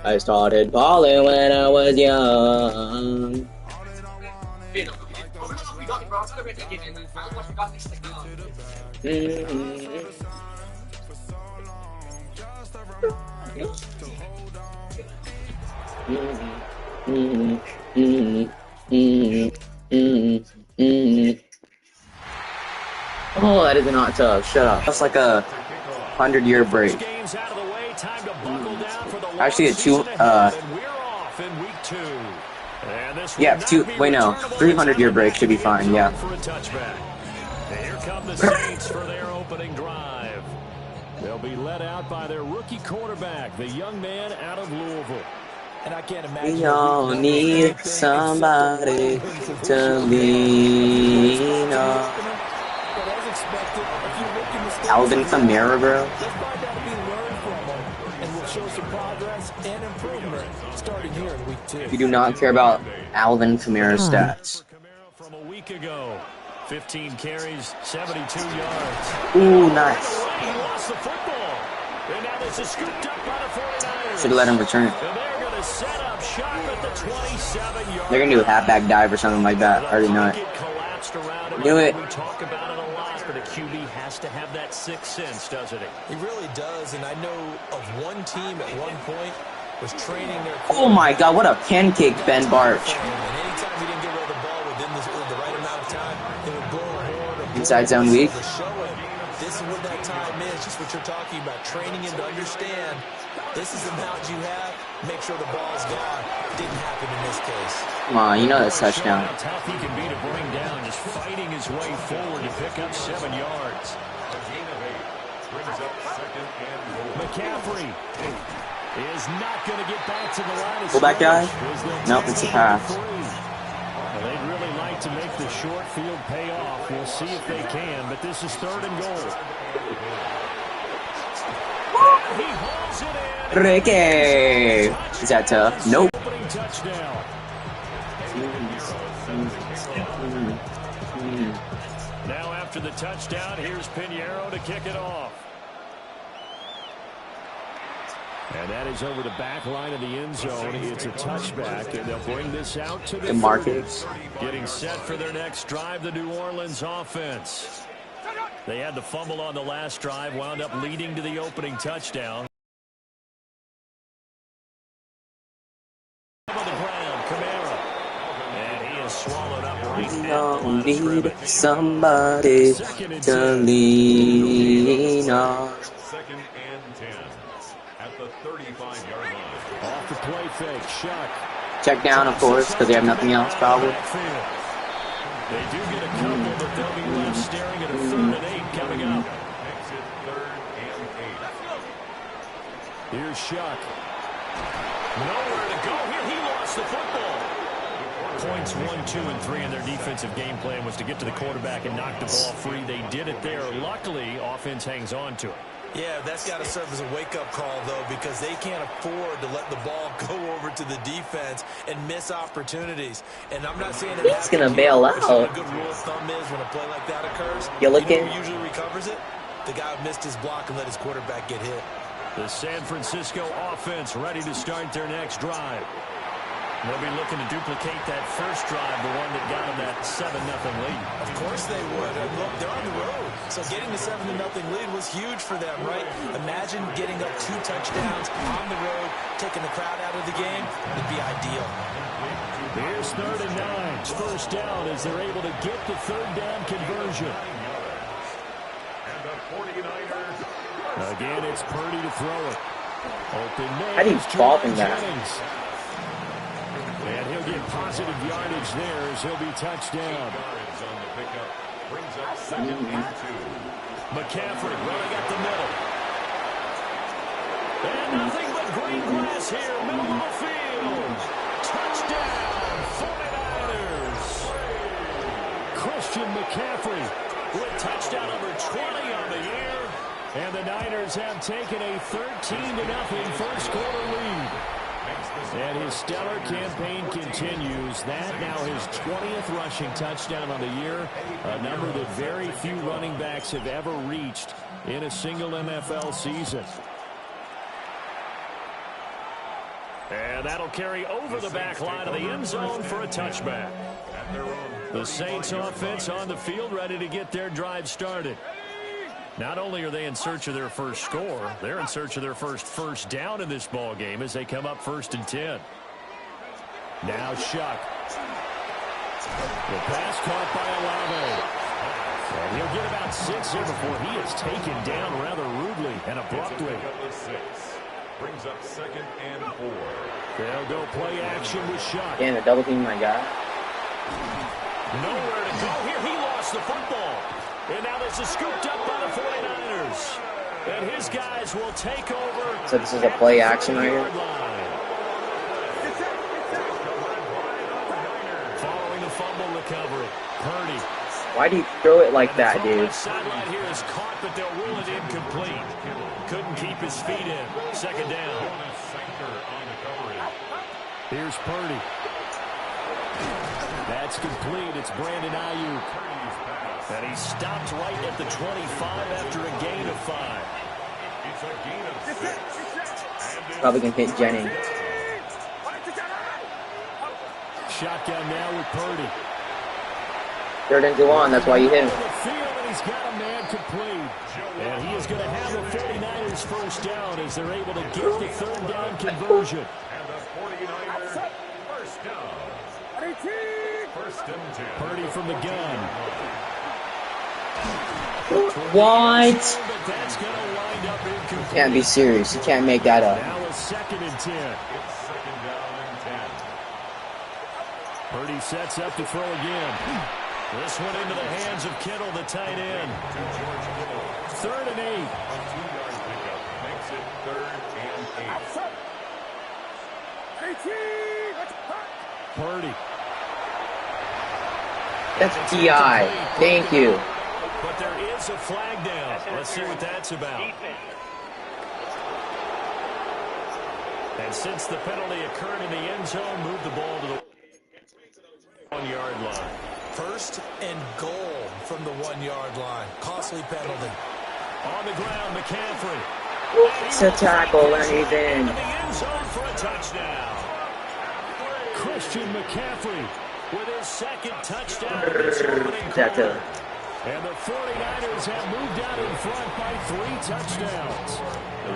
I started balling when I was young. Oh, that is not tough. Shut up. That's like a 100-year break. Actually, a 300-year break should be fine. Yeah. Here come the Saints for their opening drive. They'll be led out by their rookie quarterback, the young man out of Louisville. And I can't imagine. We all need somebody to lean on. Alvin Kamara, bro. You do not care about Alvin Kamara's stats. From a week ago, 15 carries, 72 yards. Ooh, nice. He lost the football. And now this is scooped up by the 49ers. Should have let him return it. Set up shop at the 27-yard. They're gonna do a halfback dive or something like that. I already know it. Knew it. We talk about it a lot, but a QB has to have that sixth sense, doesn't he? He really does, and I know of one team at one point was training their. Oh my God! What a pancake, Ben Barch. And anytime he didn't get rid of the ball within the right amount of time, they would blow a horn. Inside zone weak. This is what that time is. Just what you're talking about. Training him to understand. This is the amount you have. Make sure the ball's gone. Didn't happen in this case. Come on, you know that's touchdown. How tough he can be to bring down, just fighting his way forward to pick up 7 yards. McCaffrey is not going to get back to the line of Fullback guy? Nope, it's a pass. Well, they'd really like to make the short field pay off. We'll see if they can, but this is 3rd and goal. He hauls it in. Ricky! Is that tough? Nope. Touchdown. Now after the touchdown, here's Pinheiro to kick it off. And that is over the back line of the end zone. It's a touchback, and they'll bring this out to the Marcus. Getting set for their next drive, the New Orleans offense. They had the fumble on the last drive, wound up leading to the opening touchdown. On the ground, Kamara. And he is swallowed up right now. We need somebody to lean on. 2nd and 10 at the 35-yard line. Off the play fake, Shuck. Check down, of course, because they have nothing else, probably. They do get a couple, but they'll be left staring at a 3rd and 8 coming up. Exit 3rd and 8. Here's Shuck. Nowhere to go here. He lost the football. Points 1, 2, and 3 in their defensive game plan was to get to the quarterback and knock the ball free. They did it there. Luckily, offense hangs on to it. Yeah, that's got to serve as a wake-up call, though, because they can't afford to let the ball go over to the defense and miss opportunities. And I'm not saying that he's going to bail out. A good rule of thumb is when a play like that occurs, you know who usually recovers it? The guy who missed his block and let his quarterback get hit. The San Francisco offense ready to start their next drive. They'll be looking to duplicate that first drive, the one that got them that 7-0 lead. Of course they would. And look, they're on the road. So getting the 7-0 lead was huge for them, right? Imagine getting up 2 touchdowns on the road, taking the crowd out of the game. It'd be ideal. Here's 3rd and 9. First down as they're able to get the 3rd down conversion. And the 49ers. Again, it's Purdy to throw it. Open man. How do you fall from that? And he'll get positive yardage there as he'll be touched down. On the pickup, brings up 2nd and 2. McCaffrey running up the middle. And nothing but green grass here, middle of the field. Touchdown, 49ers. Christian McCaffrey with touchdown number 20 on the year. And the Niners have taken a 13-0 first quarter lead. And his stellar campaign continues. That now his 20th rushing touchdown on the year, a number that very few running backs have ever reached in a single NFL season. And that'll carry over the back line of the end zone for a touchback. The Saints offense on the field ready to get their drive started. Not only are they in search of their first score, they're in search of their first down in this ball game as they come up 1st and 10. Now Shuck. The pass caught by Olave. And he'll get about 6 here before he is taken down rather rudely and abruptly. Brings up 2nd and 4. They'll go play action with Shuck. Damn, the double team, my guy. Nowhere to go here. He lost the football. And now this is scooped up by the 49ers. And his guys will take over. So this is a play action right here? Following the fumble recovery, Purdy. Why do you throw it like that, dude? The sideline here is caught, but they'll rule it incomplete. Couldn't keep his feet in. 2nd down. Here's Purdy. That's complete. It's Brandon Ayuk. And he stopped right at the 25 after a gain of 5. It's a gain of 6. Probably can hit Jennings. Shotgun now with Purdy. 3rd and 1, that's why you hit him. And he's got a man complete. And he is going to have the 49ers first down as they're able to get the 3rd down conversion. And the 49ers first down. 1st and 10. Purdy from the gun. What? That's going to wind up incomplete. Can't be serious. You can't make that up. Now a 2nd and 10. It's 2nd down and 10. Purdy sets up to throw again. This one into the hands of Kittle, the tight end. 3rd and 8. A 2-yard pickup makes it 3rd and 8. Purdy. That's DI. Thank you. But there is a flag down. Let's see what that's about. And since the penalty occurred in the end zone, move the ball to the 1-yard line. 1st and goal from the 1-yard line. Costly penalty. On the ground, McCaffrey. It's a tackle and he's in. In the end zone for a touchdown. Christian McCaffrey with his 2nd touchdown of this opening quarter. And the 49ers have moved out in front by 3 touchdowns.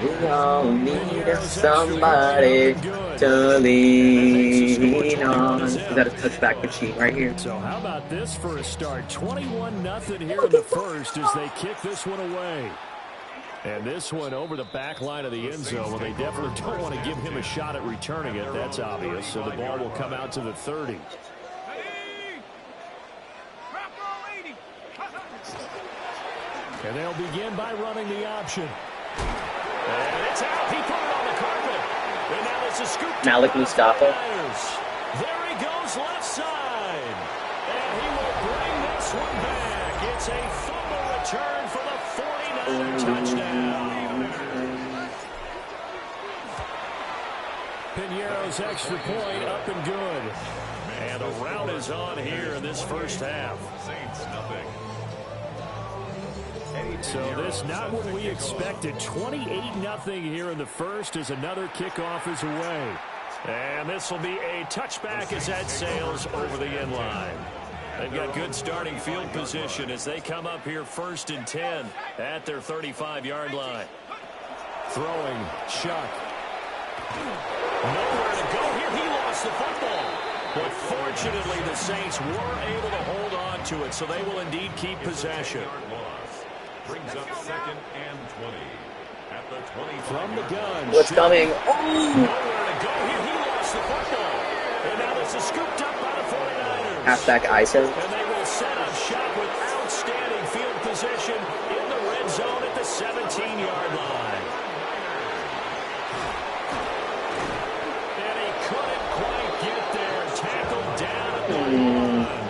We all need somebody to lean on. Is that a touchback machine right here? So how about this for a start? 21-0 here in the first as they kick this one away. And this one over the back line of the end zone. Well, they definitely don't want to give him a shot at returning it. That's obvious. So the ball will come out to the 30. And they'll begin by running the option. And it's out. He put it on the carpet. And now it's a scoop. Malik Mustafa. There he goes left side. And he will bring this one back. It's a fumble return for the 49er touchdown. Piñeiro's extra point up and good. And the rout is on here in this first half. Saints nothing. So this not what we expected. 28-0 here in the first as another kickoff is away. And this will be a touchback as that sails over the end line. They've got good starting field position as they come up here 1st and 10 at their 35-yard line. Throwing, Shuck. Nowhere to go here. He lost the football. But fortunately, the Saints were able to hold on to it, so they will indeed keep possession. Brings up 2nd and 20. At the 20 from the gun. What's coming? Nowhere to go here. He lost the football. And now this is scooped up by the 49ers. Halfback ISO. And they will set up shop with outstanding field position in the red zone at the 17-yard line. And he couldn't quite get there. Tackled down at the 1.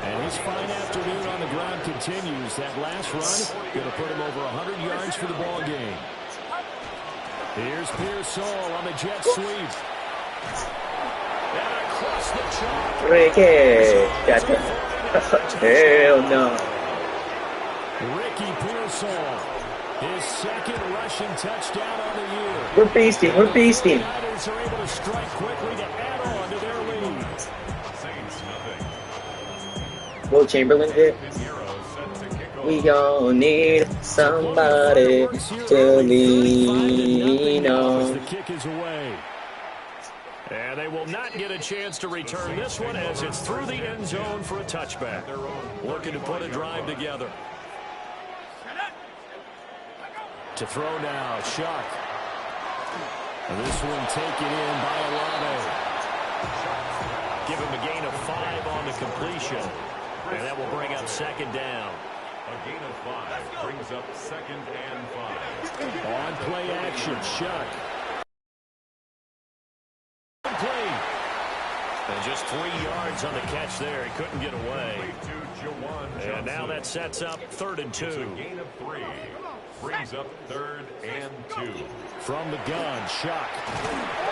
And his fine afternoon on the ground continues. That last run going to put him over 100 yards for the ball game. Here's Pearsall on the jet sweep. And across the chalk. Ricky. Gotcha. Hell no. Ricky Pearsall, his second rushing touchdown on the year. We're beasting. We're beasting. The 49ers are able to strike quickly to add on to their lead. Saints nothing. Will Chamberlain did. We all need somebody to lean on. The kick is away. And they will not get a chance to return this one as it's through the end zone for a touchback. Looking to put a drive together. To throw now, Shuck. And this one taken in by Olave. Give him a gain of 5 on the completion. And that will bring up second down. A gain of 5 brings up 2nd and 5. On play action, Shuck. Play. And just 3 yards on the catch there. He couldn't get away. And now that sets up 3rd and 2. It's a gain of 3. Brings up 3rd and 2. From the gun, Shuck.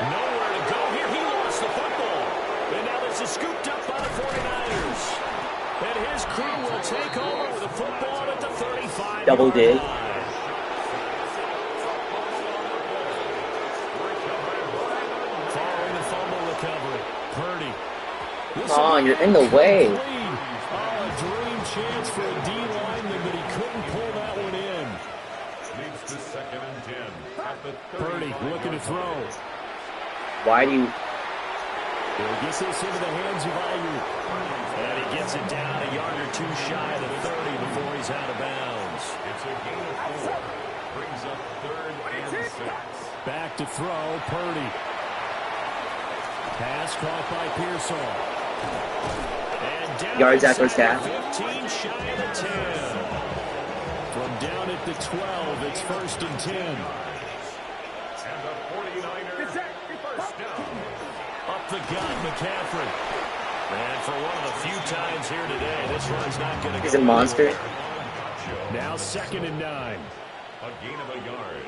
Nowhere to go here. He lost the football. And now this is scooped up by the 49ers. And his crew will take over with the football at the 35. Double dig. Following the fumble recovery. Purdy. Come on, you're in the way. A dream chance for a D lineman, but he couldn't pull that one in. Leads to 2nd and 10. At the 35. Purdy looking to throw. Why do you... He'll get this into the hands of Ayuk. And he gets it down a yard or 2 shy of the 30 before he's out of bounds. It's a gain of 4. Brings up 3rd and 6. Back to throw, Purdy. Pass caught by Pearsall. And down Yards after half. 15 shy of the 10. From down at the 12, it's 1st and 10. And the 49ers first down. Up the gun, McCaffrey. And for one of the few times here today, this run's not going to go. He's a monster. Now 2nd and 9. A gain of a yard.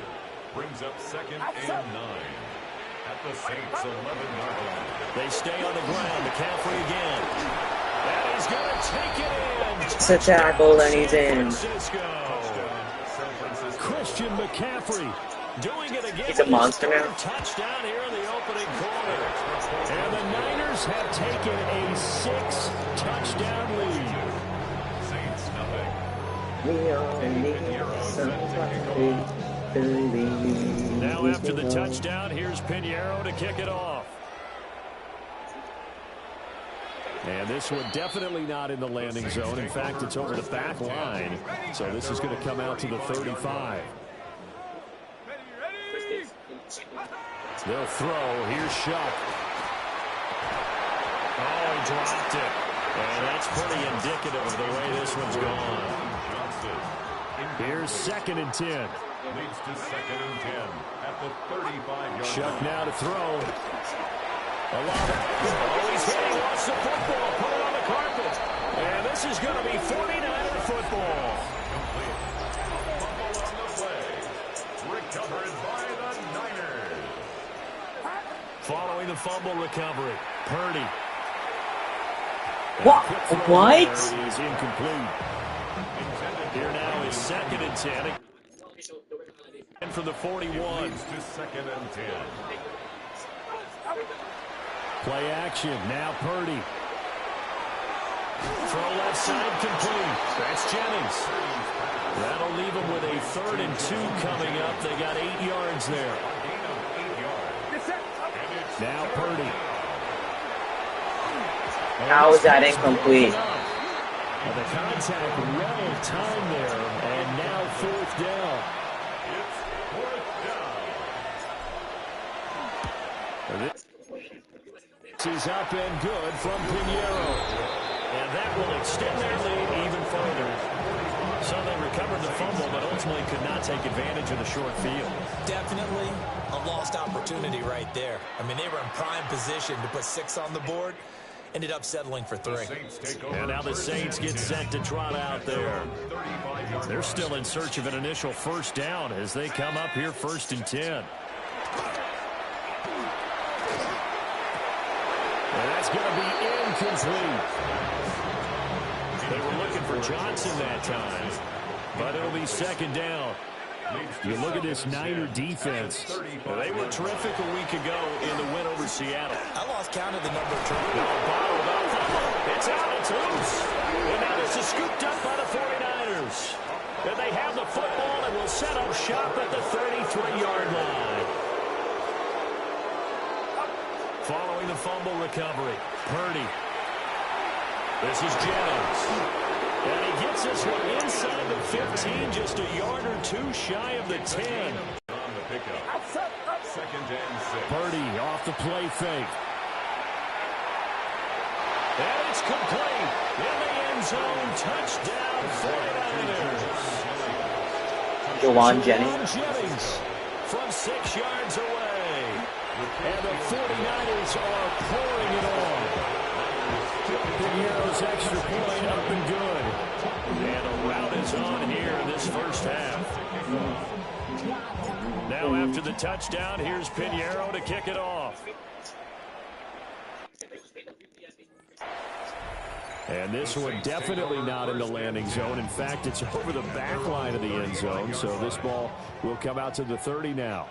Brings up 2nd and 9. At the Saints 11-yard line. They stay on the ground. McCaffrey again. And he's going to take it in. It's a tackle and he's in. Christian McCaffrey doing it again. He's a monster now. Touchdown here in the opening quarter. And the Niners have taken a 6-touchdown lead. Saints nothing. We all need somebody to lean. Now after the touchdown, here's Pinheiro to kick it off. And this one definitely not in the landing zone. In fact, it's over the back line. So this is going to come out to the 35. They'll throw. Here's Shuck. Oh, he dropped it. And that's pretty indicative of the way this one's gone. Here's 2nd and 10. Leads to 2nd and 10 at the 35-yard Shuck line. now to throw. Oh, he's hit. He wants the football. Put it on the carpet. And this is going to be 49er football. Complete. Fumble on the play. Recovered by the Niners. Following the fumble recovery, Purdy. What? What? Is incomplete. Here now is 2nd and 10. And from the 41. Leads to 2nd and 10. Play action. Now Purdy. Throw left side complete. That's Jennings. That'll leave them with a 3rd and 2 coming up. They got 8 yards there. Gain of 8 yards. Now Purdy. How is that incomplete? The contact well timed there, and now 4th down. It's 4th down. This is up and good from Pinheiro. And that will extend their lead even further. So they recovered the fumble, but ultimately could not take advantage of the short field. Definitely a lost opportunity right there. I mean, they were in prime position to put 6 on the board. Ended up settling for 3. And now the Saints get set to trot out there. They're still in search of an initial 1st down as they come up here 1st and 10. that's going to be incomplete. They were looking for Johnson that time, but it'll be second down. You look at this Niner defense. They were terrific a week ago in the win over Seattle. I lost count of the number of turnovers. It's out. It's loose. And now this is scooped up by the 49ers. And they have the football and will set up shop at the 33-yard line. Following the fumble recovery, Purdy. This is Jennings. And he gets this one inside the 15, just a yard or two shy of the 10. On the pickup. Second and 6. Purdy off the play fake. And it's complete. In the end zone, touchdown 49ers. Jawan Jennings. From 6 yards away. And the 49ers are pouring it on. Pinheiro's extra point up and good. And a rout is on here in this first half. Now after the touchdown, here's Pinheiro to kick it off. And this one definitely not in the landing zone. In fact, it's over the back line of the end zone. So this ball will come out to the 30 now.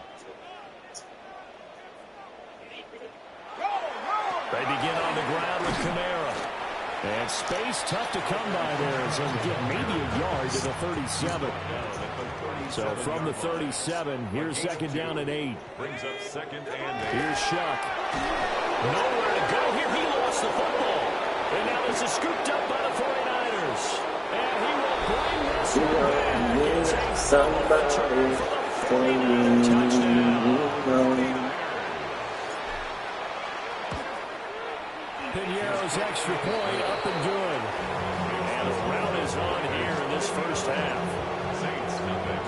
They begin on the ground with Kamara. And space tough to come by there as they get maybe a yard to the 37. So from the 37, here's second down and 8. Brings up second and 8. Here's Shuck. Nowhere to go here. He lost the football. And now this is scooped up by the 49ers. And he will bring this one back. Somebody for the 49 touchdown. Pinheiro's extra point up and good. And a rout is on here in this first half. Saints nothing.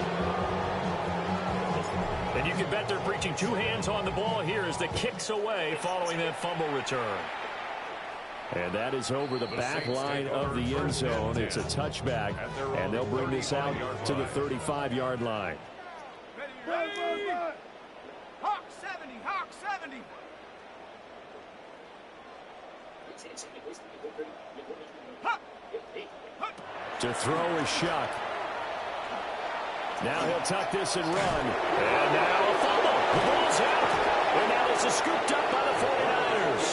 And you can bet they're preaching two hands on the ball here as the kicks away following that fumble return. And that is over the back line of the end zone. It's a touchback, and they'll bring this out to the 35-yard line. Hawk 70, Hawk 70. To throw is Shuck. Now he'll tuck this and run. And now a fumble. The ball's out. And now this is scooped up by the 49ers.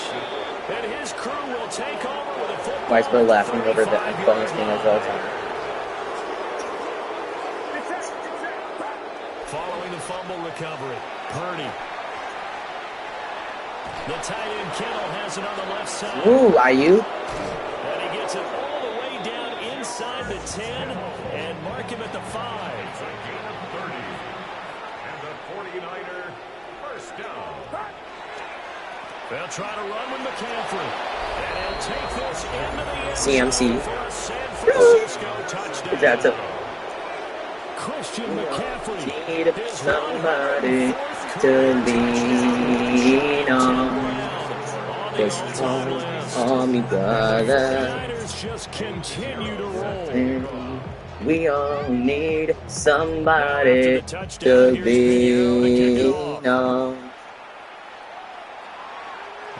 And his crew will take over with a football. Weisberg laughing over the bonus game as well. Following the fumble recovery, Purdy. The tight end Kittle has it on the left side. Ooh, IU. And he gets it all the way down inside the 10 and mark him at the 5. It's a gain of 30. And the 49er first down. They'll try to run with McCaffrey. And he'll take this into the end zone CMC. for a San Francisco touchdown. That's a Christian McCaffrey. need somebody to lean on. Just on me, brother. Niners just continue to roll. We all need somebody to lean on.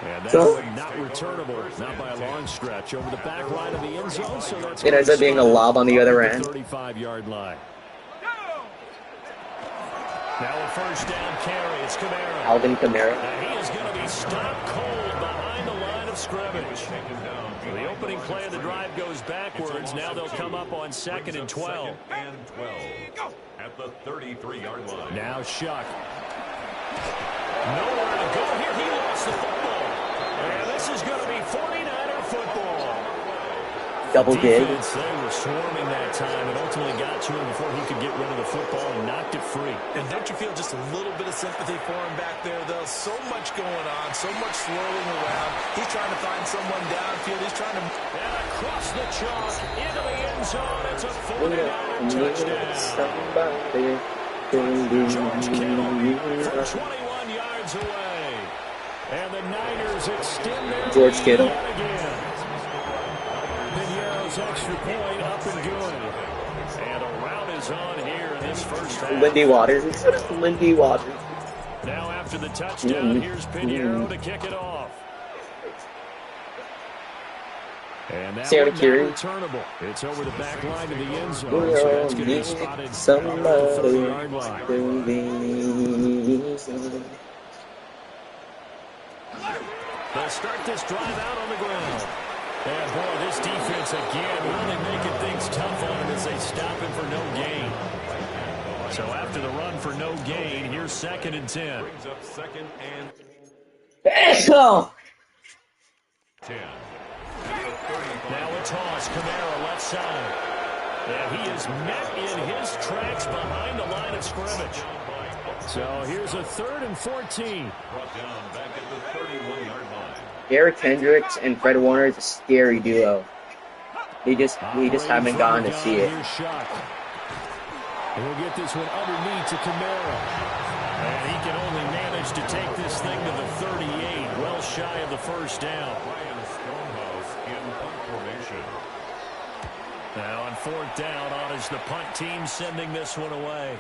And that one not returnable, not by a long stretch, over the back line of the end zone. So that's It ends up being a lob on the other end. 35-yard line. Now a first down carry. It's Kamara. Alvin Kamara. And he is going to be stopped cold behind the line of scrimmage. The opening play of the drive goes backwards. Now they'll come up on second and 12. And 12 at the 33-yard line. Now Shuck. Nowhere to go here. He lost the football. And this is going to be 49er football. Double dig. Defense, they were swarming that time and ultimately got to him before he could get rid of the football and knocked it free. And don't you feel just a little bit of sympathy for him back there, though? So much going on, so much swirling around. He's trying to find someone downfield. He's trying to... And across the chalk, into the end zone. It's a We 49er all need touchdown. somebody to George Kittle lean from on. 21 yards away. And the Niners extend their George lead Kittle. yet again. Pinheiro's extra point up and good. And a rout is on here in this first half. Lindy Waters. Lindy Waters. Now after the touchdown, here's Pinheiro to kick it off. And that Sarah one not Curie. returnable. It's over the back line of the end zone. We So all that's going to be need spotted somebody at the 30-yard line. to lean on. They'll start this drive out on the ground. And, boy, this defense again really making things tough on him as they stop him for no gain. So after the run for no gain, here's 2nd and 10. Brings up 2nd and Oh! 10. Now a toss. Kamara left side. And he is met in his tracks behind the line of scrimmage. So here's a 3rd and 14. Brought down back at the 31-yard line. Eric Hendricks and Fred Warner is a scary duo. We just haven't gotten to see it. He'll get this one underneath to Kamara. And he can only manage to take this thing to the 38, well shy of the first down. Ryan Stonehouse in punt formation. Now on 4th down, on is the punt team sending this one away.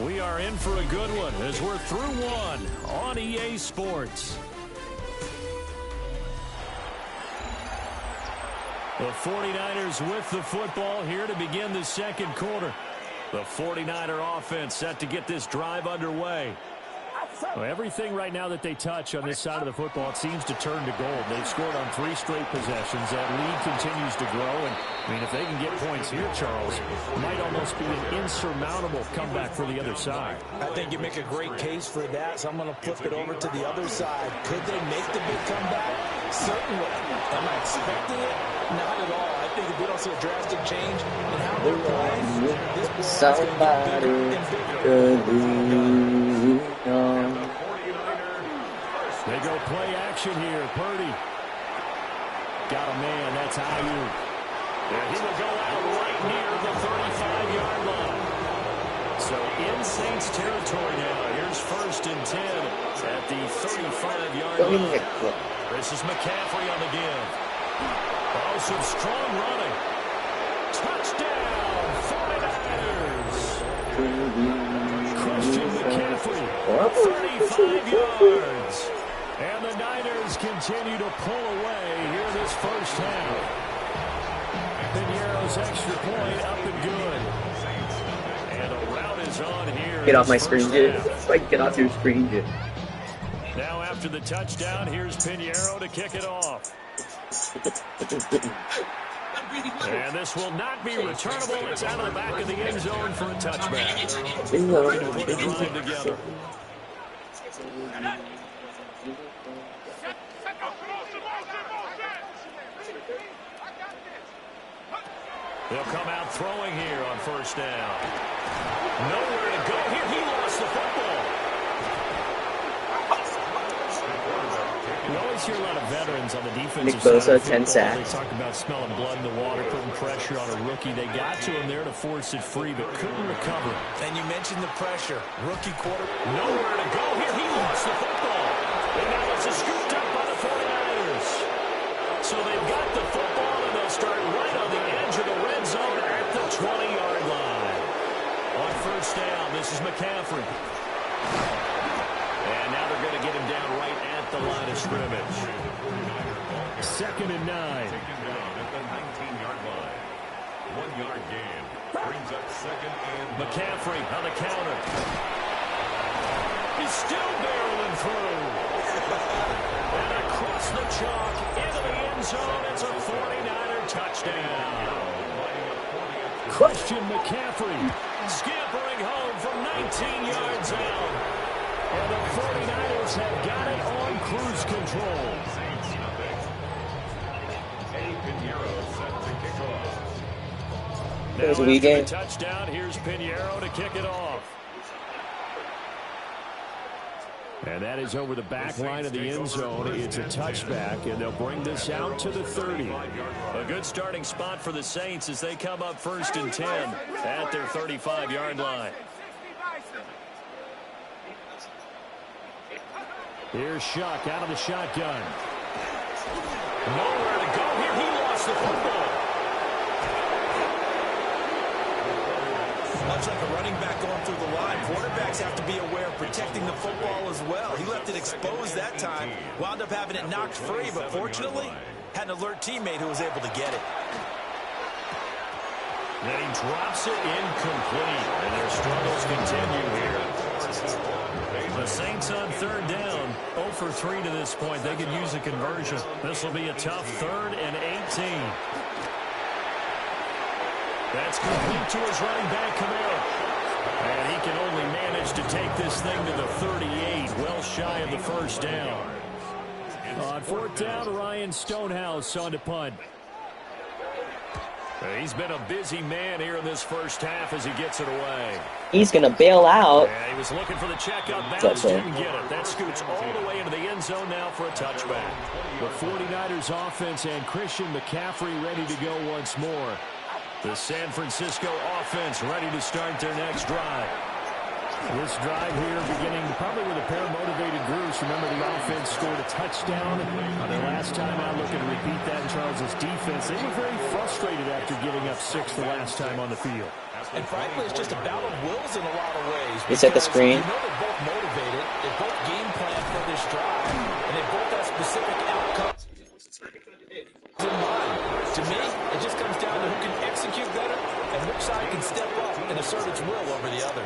We are in for a good one as we're through one on EA Sports. The 49ers with the football here to begin the 2nd quarter. The 49er offense set to get this drive underway. Well, everything right now that they touch on this side of the football, it seems to turn to gold. They've scored on 3 straight possessions. That lead continues to grow. And, I mean, if they can get points here, Charles, it might almost be an insurmountable comeback for the other side. I think you make a great case for that, so I'm going to flip it over to the other side. Could they make the big comeback? Certainly. Am I expecting it? Not at all. I think if we don't see a drastic change in how they're playing, this blowout's going to get bigger and bigger. They go play action here. Purdy. Got a man. That's Ayuk. And he will go out right near the 35-yard line. So in Saints territory now. Here's 1st and 10 at the 35-yard line. This is McCaffrey on the give. Oh, some strong running. Touchdown, 49ers. Christian McCaffrey, 35 yards. And the Niners continue to pull away here this first half. Piñeiro's extra point up and good. And a route is on here. Get off my screen, dude. Like, get off your screen, dude. Now after the touchdown, here's Piñeiro to kick it off. And this will not be returnable. It's out of the back of the end zone for a touchback. Trying to put the drive together. They'll come out throwing here on 1st down. Nowhere to go here. He lost the football. We always hear a lot of veterans on the defensive Nick Bosa, side of 10 football. sacks. They talk about smelling blood in the water, putting pressure on a rookie. They got to him there to force it free, but couldn't recover. And you mentioned the pressure. Rookie quarter. Nowhere to go here. He lost the football. And now it's scooped up by the 49ers. So they've got the football, and they'll start right on the edge of the red zone at the 20-yard line. On 1st down, this is McCaffrey. And now they're going to get him down right at the line of scrimmage. 2nd and 9. Taken down at the 19-yard line. 1-yard gain. Brings up 2nd and McCaffrey on the counter. He's still barreling through. And across the chalk into the end zone. It's a 49er touchdown. Christian McCaffrey scampering home from 19 yards out. And the 49ers have got it on cruise control. Saints nothing. Eddie Piñeiro set to kick off. Now was a after wee the game. touchdown, here's Piñeiro to kick it off. And that is over the back line of the end zone. It's a touchback, and they'll bring this out to the 30. A good starting spot for the Saints as they come up 1st and 10 at their 35-yard line. Here's Shuck out of the shotgun. Nowhere to go here. He lost the football. Much like a running back going through the line, quarterbacks have to be aware of protecting the football as well. He left it exposed that time, wound up having it knocked free, but fortunately, had an alert teammate who was able to get it. Then he drops it incomplete, and their struggles continue here. The Saints on third down, 0 for 3 to this point. They could use a conversion. This will be a tough 3rd and 18. That's complete to his running back, Camaro. And he can only manage to take this thing to the 38, well shy of the first down. On 4th down, Ryan Stonehouse on to punt. He's been a busy man here in this first half as he gets it away. He's going to bail out. Yeah, he was looking for the checkup bounce, didn't get it. That scoots all the way into the end zone now for a touchback. The 49ers offense and Christian McCaffrey ready to go once more. The San Francisco offense ready to start their next drive. This drive here beginning probably with a pair of motivated groups. Remember, the offense scored a touchdown on their last time out. Looking to repeat that in Charles' defense. They were very frustrated after giving up 6 the last time on the field. And frankly, it's just a battle of wills in a lot of ways. He set the screen. You know they're both motivated. They both game plan for this drive. And they both have specific outcomes in mind. To me, it just comes down to who can execute better and which side can step up and assert its will over the other.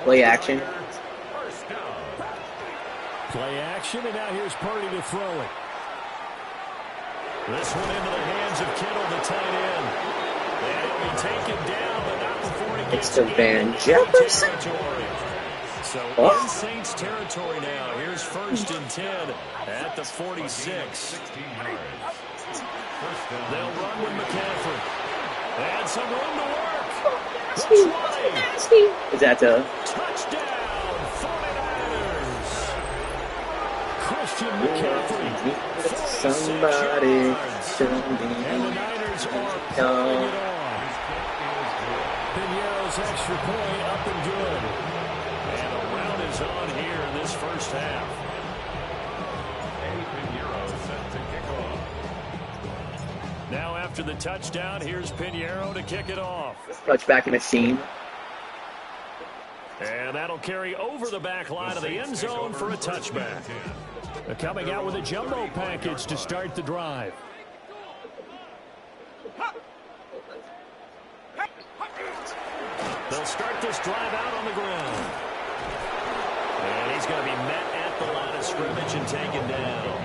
Play action. Play action, and now here's Purdy to throw it. This one into the hands of Kittle, the tight end. And he'll be taken down, but not before he gets to Van Jefferson. So in Saints territory now. Here's 1st and 10 at the 46. They'll run with McCaffrey. They had some room to work. Is that a touchdown, 49ers? Christian McCaffrey, 46 somebody yards. And the Niners are pulling it off. Pinero's extra point up and good. And a round is on here in this first half. Pinheiro set to kick off. Now after the touchdown, here's Pinheiro to kick it off. touchback machine? And that'll carry over the back line of the end zone for a touchback. They're coming out with a jumbo package to start the drive. They'll start this drive out on the ground. And he's going to be met at the line of scrimmage and taken down.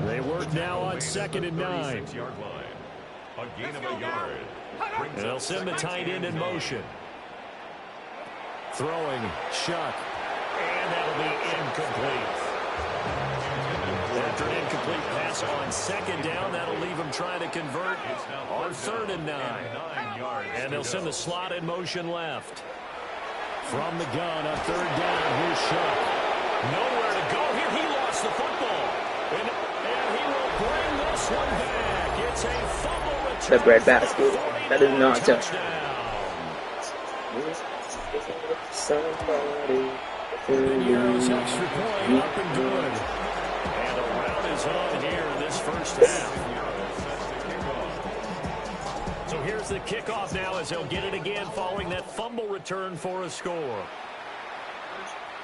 They work now on 2nd and 9. A gain of a yard. And they'll send the tight end in motion. Throwing, Shuck. And that'll be incomplete. After an incomplete pass on 2nd down, that'll leave him trying to convert on 3rd and 9. And they'll send the slot in motion left. From the gun on 3rd down, here's Shuck. Nowhere to go here. He lost the football. And he will bring this one back. It's a fumble return. The bread basket. That is not touchdown. Somebody. Pinheiro's extra point up and good. And a round is on here in this first half. So here's the kickoff now as they'll get it again following that fumble return for a score.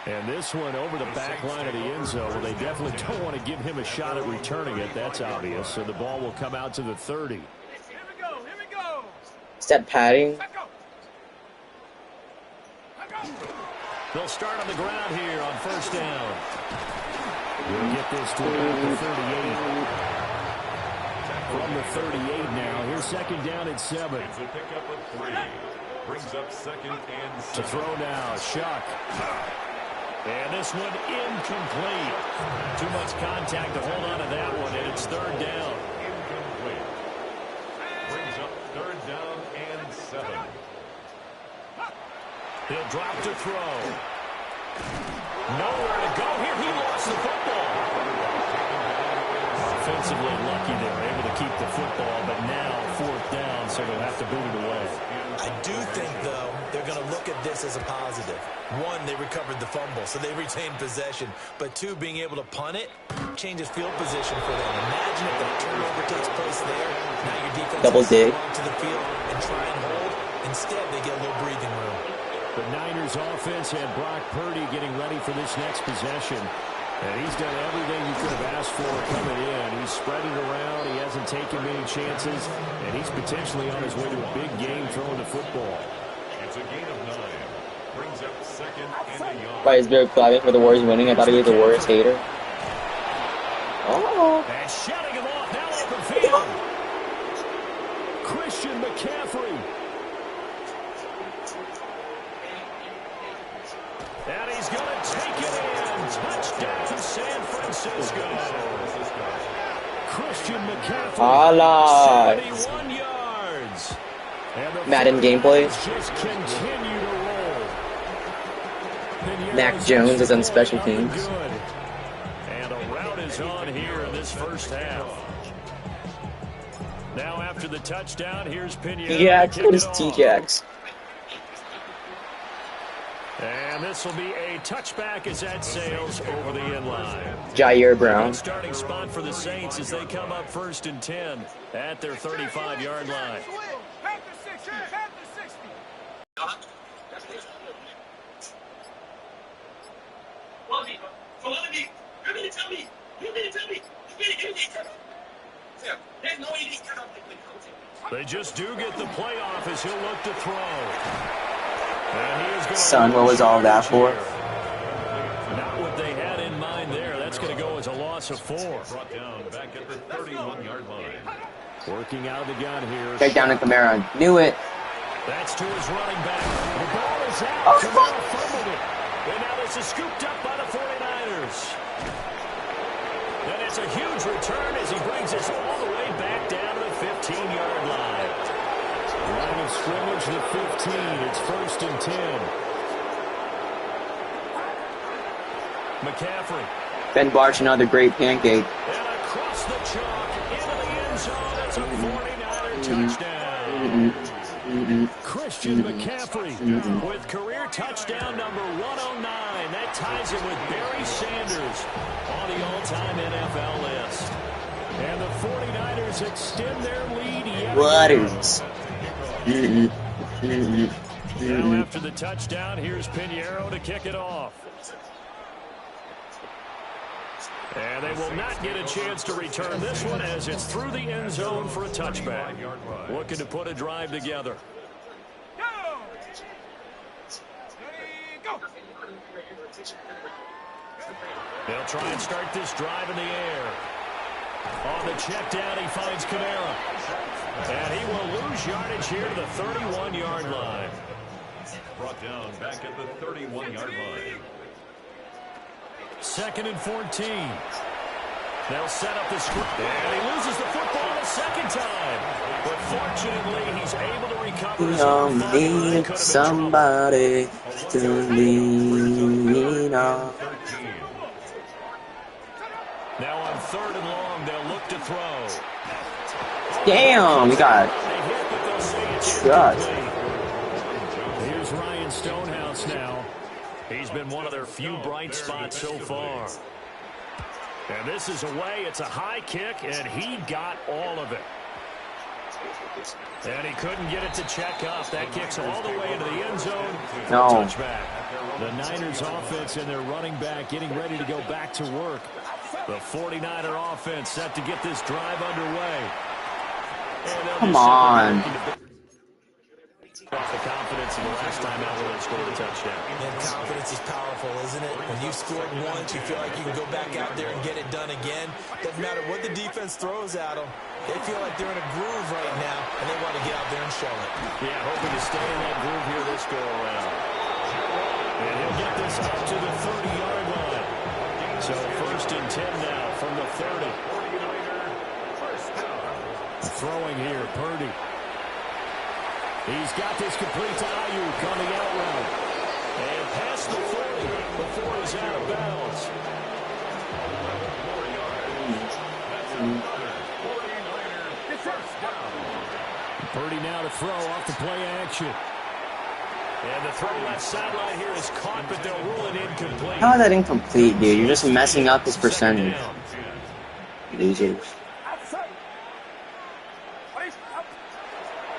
And this one over the back line of the end zone. Well, they definitely don't want to give him a shot at returning it. That's obvious. So the ball will come out to the 30. Here we go. Here we go. Is that padding? Let go. Let go. They'll start on the ground here on 1st down. We'll get this to about the 38. From the 38 now. Here's 2nd down and 7. It's a pickup of 3. Brings up 2nd and 7. To throw now, Shuck. And this one incomplete. Too much contact to hold on to that one, and it's 3rd down. Incomplete. Brings up 3rd down and 7. He'll drop to throw. Nowhere to go here. He lost the football. Offensively lucky they were able to keep the football, but now 4th down, so they'll have to boot it away. I do think, though, they're going to look at this as a positive. 1, they recovered the fumble, so they retained possession. But 2, being able to punt it changes field position for them. Imagine if the turnover takes place there. Now your defense Double dig to the field and try and hold. Instead, they get a little breathing room. The Niners offense had Brock Purdy getting ready for this next possession. And he's done everything you could have asked for coming in. He's spread it around. He hasn't taken many chances. And he's potentially on his way to a big game throwing the football. It's a gain of 9. Brings up second and a yard. Why is Barry clapping for the Warriors winning? I thought he was the Warriors hater. Oh. And shutting him off now open field. Christian McCaffrey. And he's going to take it in. Touchdown, San Francisco. Christian McCaffrey, 71 yards. And Madden gameplay. Just continue to roll. Mac Jones is on special teams. Good. And a rout is on here in this first half. Now after the touchdown, here's Pinheiro. T-Jax, what is T-Jax? And this will be a touchback as that sails over the end line. Jair Brown. Starting spot for the Saints as they come up 1st and 10 at their 35-yard line. They just do get the playoff as he'll look to throw. Son, what was all that for? Not what they had in mind there. That's going to go as a loss of 4. Brought down back at the 31-yard line. Working out of the gun here. Check down to Kamara. Knew it. That's to his running back. The ball is out. Kamara fumbled it. And now this is scooped up by the 49ers. And it's a huge return as he brings us all the way back down to the 15-yard line. Line of scrimmage, the 15. It's 1st and 10. McCaffrey. Ben Barch, another great pancake. And across the chalk into the end zone. That's a 49er touchdown. Christian McCaffrey with career touchdown number 109. That ties him with Barry Sanders on the all-time NFL list. And the 49ers extend their lead yet Waters. Now after the touchdown, here's Pinheiro to kick it off. And they will not get a chance to return this one as it's through the end zone for a touchback. Looking to put a drive together. They'll try and start this drive in the air. On the check down, he finds Kamara. And he will lose yardage here to the 31-yard line. Brought down back at the 31-yard line. 2nd and 14. They'll set up the script. And he loses the football the second time. But fortunately, he's able to recover. We all need somebody to lean on. Now on 3rd and long, they'll look to throw. Damn, we got shot. Here's Ryan Stonehouse now. He's been one of their few bright spots so far. And this is away. It's a high kick, and he got all of it. And he couldn't get it to check up. That kicks all the way into the end zone. No. Touchback. The Niners offense and their running back getting ready to go back to work. The 49er offense set to get this drive underway. Come on. Off the confidence of the last time out when they scored a touchdown. And confidence is powerful, isn't it? When you've scored once, you feel like you can go back out there and get it done again. Doesn't matter what the defense throws at them. They feel like they're in a groove right now, and they want to get out there and show it. Yeah, hoping to stay in that groove here this go-around. And he'll get this up to the 30-yard line. So 1st and 10 now from the 30. Throwing here, Purdy. He's got this complete to Ayuk on the out route. And past the 40 before he's out of bounds. Purdy now to throw off the play action. And the throw left sideline here is caught, but they'll rule it incomplete. How is that incomplete, dude? You're just messing up his percentage. Losers.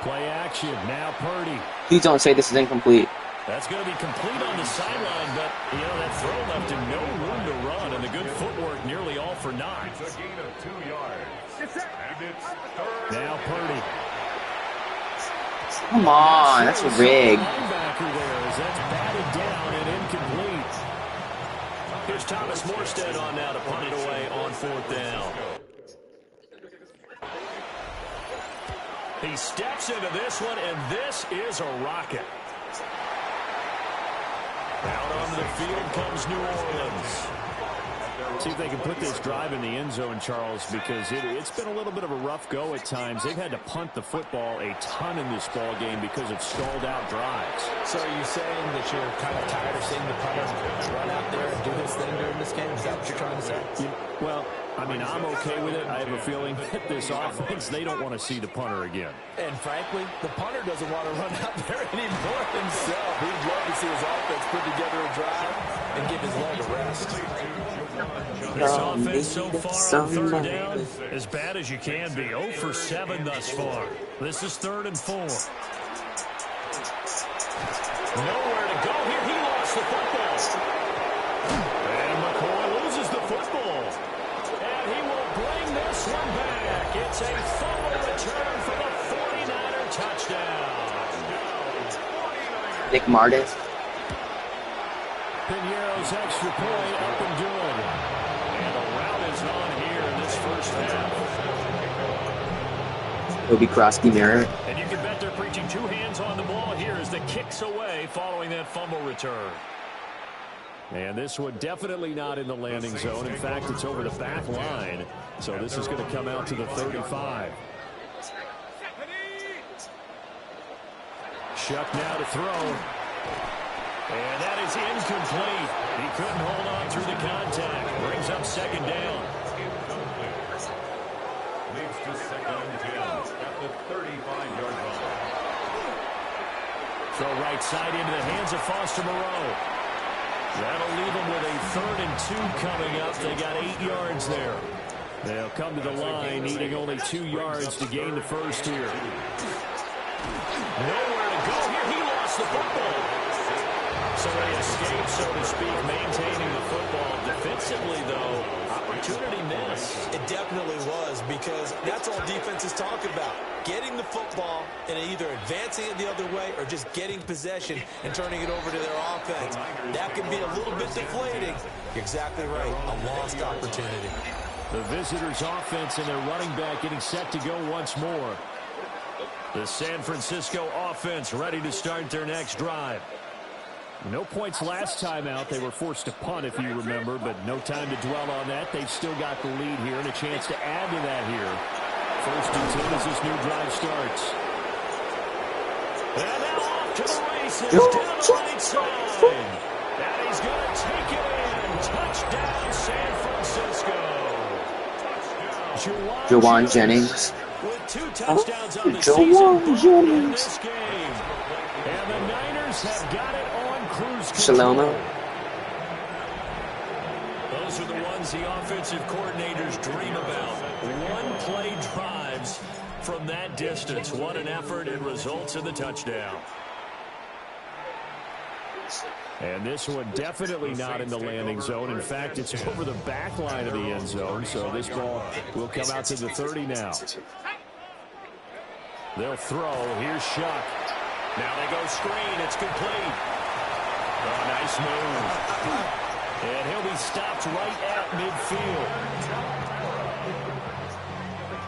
Play action. Now Purdy. Please don't say this is incomplete. That's going to be complete on the sideline, but, you know, that throw left him no room to run, and the good footwork nearly all for naught. It's a gain of 2 yards. And it's third. Now Purdy. Come on, that's rigged. Linebacker there as that's batted down and incomplete. Here's Thomas Morstead on now to punt it away on 4th down. He steps into this one, and this is a rocket. Out onto the field comes New Orleans. See if they can put this drive in the end zone, Charles, because it's been a little bit of a rough go at times. They've had to punt the football a ton in this ball game because of stalled out drives. So are you saying that you're kind of tired of seeing the punter run out there and do this thing during this game? Is that what you're trying to say? Well, I mean, I'm okay with it. I have a feeling that this offense, they don't want to see the punter again. And frankly, the punter doesn't want to run out there anymore himself. He'd love to see his offense put together a drive and give his leg a rest. This offense so far on 3rd down, as bad as you can be. 0 for 7 thus far. This is 3rd and 4. Nowhere to go here. He lost the football. And McCoy loses the football. And he will bring this one back. It's a fumble return for the 49er touchdown. Nick Martin. Piñeiro's extra point up and good. And the route is on here in this first half. It'll be Krosky Merritt. And you can bet they're preaching 2 hands on the ball here as the kicks away following that fumble return. And this one definitely not in the landing zone. In fact, it's over the back line. So this is going to come out to the 35. Shuck now to throw. And that is incomplete. He couldn't hold on through the contact. Brings up 2nd down. Leads to 2nd and 10 at the 35-yard line. Throw right side into the hands of Foster Moreau. That'll leave them with a 3rd and 2 coming up. They got 8 yards there. They'll come to the line needing only 2 yards to gain the first here. Nowhere to go here. He lost the football. So they escape, so to speak, maintaining the football. Defensively, though, opportunity miss. It definitely was, because that's all defenses talk about. Getting the football and either advancing it the other way or just getting possession and turning it over to their offense. That can be a little bit deflating. You're exactly right. A lost opportunity. The visitors' offense and their running back getting set to go once more. The San Francisco offense ready to start their next drive. No points last time out. They were forced to punt, if you remember, but no time to dwell on that. They've still got the lead here and a chance to add to that here. 1st and 10 as this new drive starts. And now off to the races down the right side. And he's going to take it in. Touchdown, San Francisco. Jawan Jennings. With 2 touchdowns on the season in this game. And the Niners have got it on cruise control. Shalomo. Those are the ones the offensive coordinators dream about. 1-play drives from that distance. What an effort, and results in the touchdown. And this one definitely not in the landing zone. In fact, it's over the back line of the end zone. So this ball will come out to the 30 now. They'll throw. Here's Shuck. Now they go screen. It's complete. Oh, nice move. And he'll be stopped right at midfield.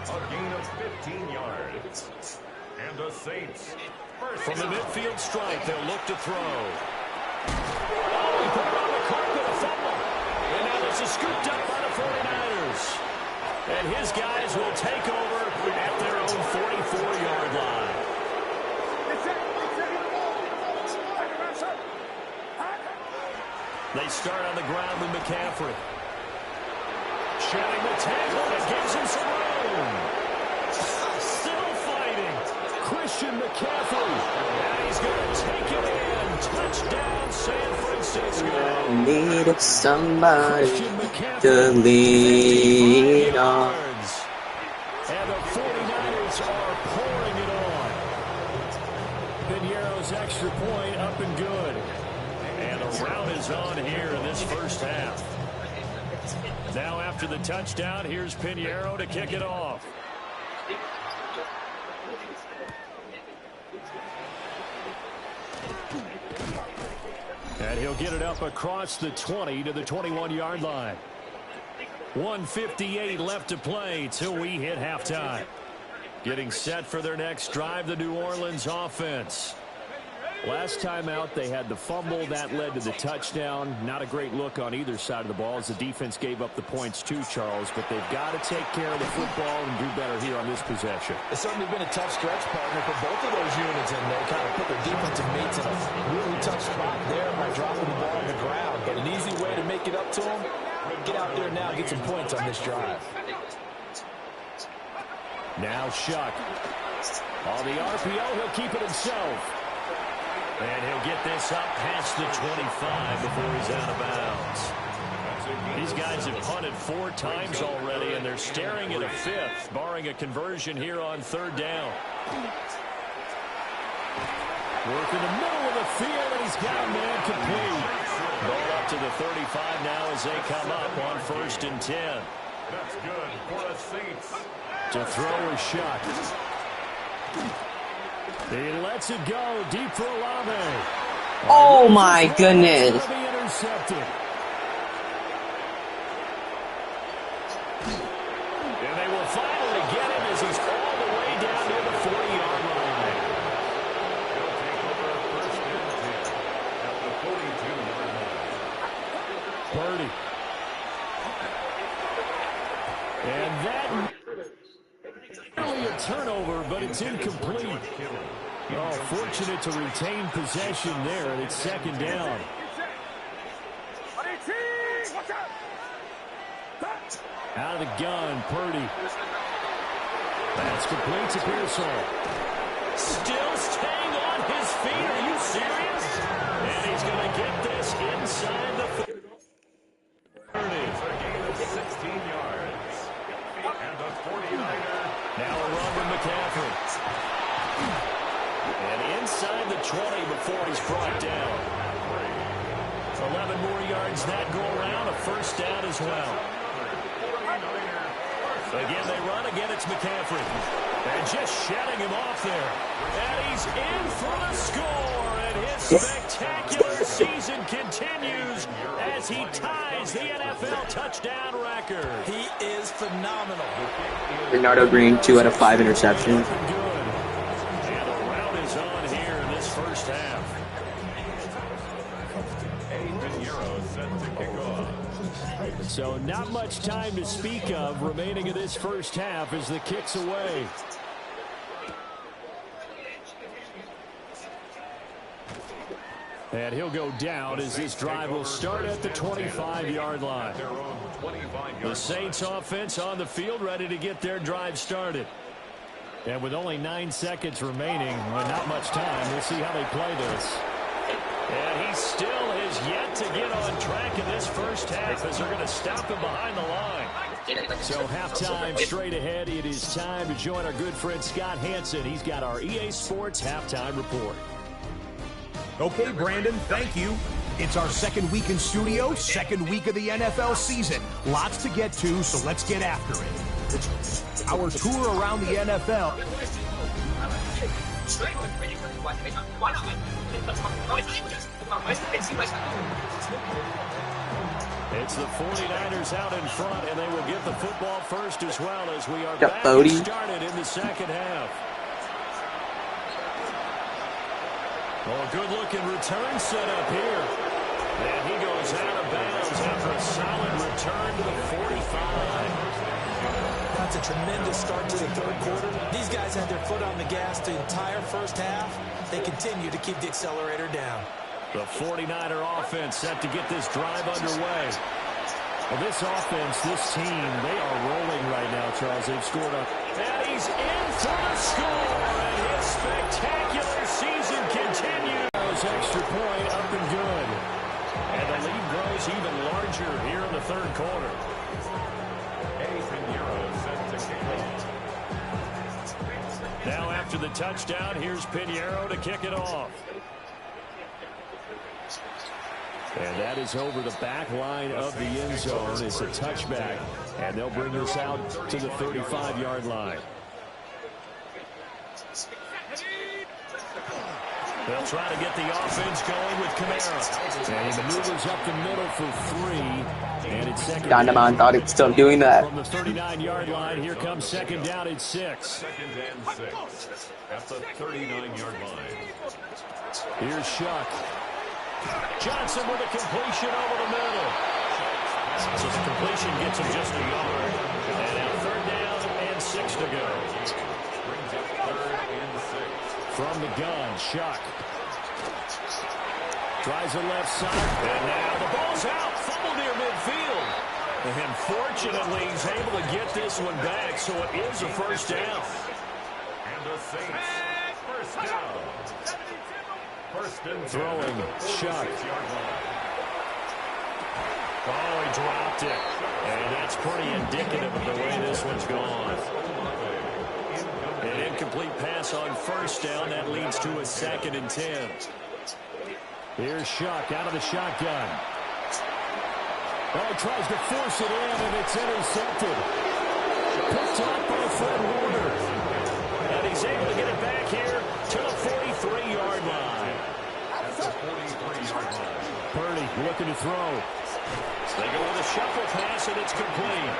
A gain of 15 yards. And the Saints. From the midfield stripe, they'll look to throw. Oh, he put it on the carpet, a fumble. And now this is scooped up by the 49ers. And his guys will take over at their own 44-yard line. They start on the ground with McCaffrey. Shedding the tackle, it gives him some room. Still fighting. Christian McCaffrey. And he's going to take it in. Touchdown, San Francisco. Needed somebody to lean on. And the 49ers are pouring it on. up and good. And the round is on here in this first half. Now after the touchdown, here's Pinheiro to kick it off. And he'll get it up across the 20 to the 21-yard line. 1:58 left to play till we hit halftime. Getting set for their next drive, the New Orleans offense. Last time out, they had the fumble. That led to the touchdown. Not a great look on either side of the ball as the defense gave up the points too, Charles. But they've got to take care of the football and do better here on this possession. It's certainly been a tough stretch, partner, for both of those units, and they kind of put their defensive mates in a really tough spot there by dropping the ball on the ground. But an easy way to make it up to them, get out there now and get some points on this drive. Now Shuck. On the RPO, he'll keep it himself. And he'll get this up past the 25 before he's out of bounds. These guys have punted 4 times already, and they're staring at a 5th, barring a conversion here on 3rd down. Work in the middle of the field, and he's got a man complete. Ball up to the 35 now as they come up on 1st and 10. That's good for the Saints. To throw a shot. He lets it go deep for Olave. Oh my goodness. Be intercepted. And they will finally get him as he's all the way down to the 40-yard line. They'll take over 1st and 10 at the 42-yard line. Purdy. And that really a turnover, but it's incomplete. Oh, fortunate to retain possession there, and it's 2nd down. Out of the gun, Purdy. That's complete to Pearsall. Still staying on his feet. Are you serious? And he's going to get this inside the 30. It's a gain of 16 yards. And the 49er. Now a run with McCaffrey. And inside the 20 before he's brought down. 11 more yards that go around. A 1st down as well. Again, they run. Again, it's McCaffrey. And just shutting him off there. And he's in for the score. And his spectacular season continues as he ties the NFL touchdown record. He is phenomenal. Bernardo Green, 2 out of 5 interceptions. And the round is on here in this first half. So not much time to speak of remaining in this first half as the kick's away. And he'll go down as this drive will start at the 25-yard line. The Saints offense on the field ready to get their drive started. And with only 9 seconds remaining, well, not much time, we'll see how they play this. And he still has yet to get on track in this first half as they're going to stop him behind the line. So halftime straight ahead. It is time to join our good friend Scott Hansen. He's got our EA Sports halftime report. Okay, Brandon, thank you. It's our 2nd week in studio, 2nd week of the NFL season. Lots to get to, so let's get after it. Our tour around the NFL. It's the 49ers out in front, and they will get the football first as well as we are Got back Bodie. started in the second half. Oh, good-looking return set up here. And he goes out of bounds after a solid return to the 45. That's a tremendous start to the 3rd quarter. These guys had their foot on the gas the entire first half. They continue to keep the accelerator down. The 49er offense set to get this drive underway. Well, this offense, this team, they are rolling right now, Charles. They've scored up. And he's in for the score. And his spectacular season continues. Extra point up and good. And the lead grows even larger here in the 3rd quarter. Now after the touchdown, here's Pinheiro to kick it off. And that is over the back line of the end zone. It's a touchback, and they'll bring this out to the 35-yard line. They'll try to get the offense going with Kamara. And he maneuvers up the middle for 3. And it's second down. Dahdamah thought he'd stop doing that. From the 39-yard line, here comes second down at 6. Second and 6 at the 39-yard line. Here's Shuck. Johnson with a completion over the middle. So the completion gets him just a yard. And now third down and 6 to go. Brings up third and 6. From the gun, Shuck. Tries the left side. And now the ball's out. Fumble near midfield. And fortunately, he's able to get this one back, so it is a first down. And the Saints, first down. First and throwing, Shuck. Oh, he dropped it. And that's pretty indicative of the way this one's gone. An incomplete pass on first down. That leads to a 2nd and 10. Here's Shuck out of the shotgun. Oh, he tries to force it in, and it's intercepted. Picked up by Fred Warner. And he's able to get it back here to the 43-yard line. At the 43-yard line. Purdy looking to throw. They go with a shuffle pass, and it's complete.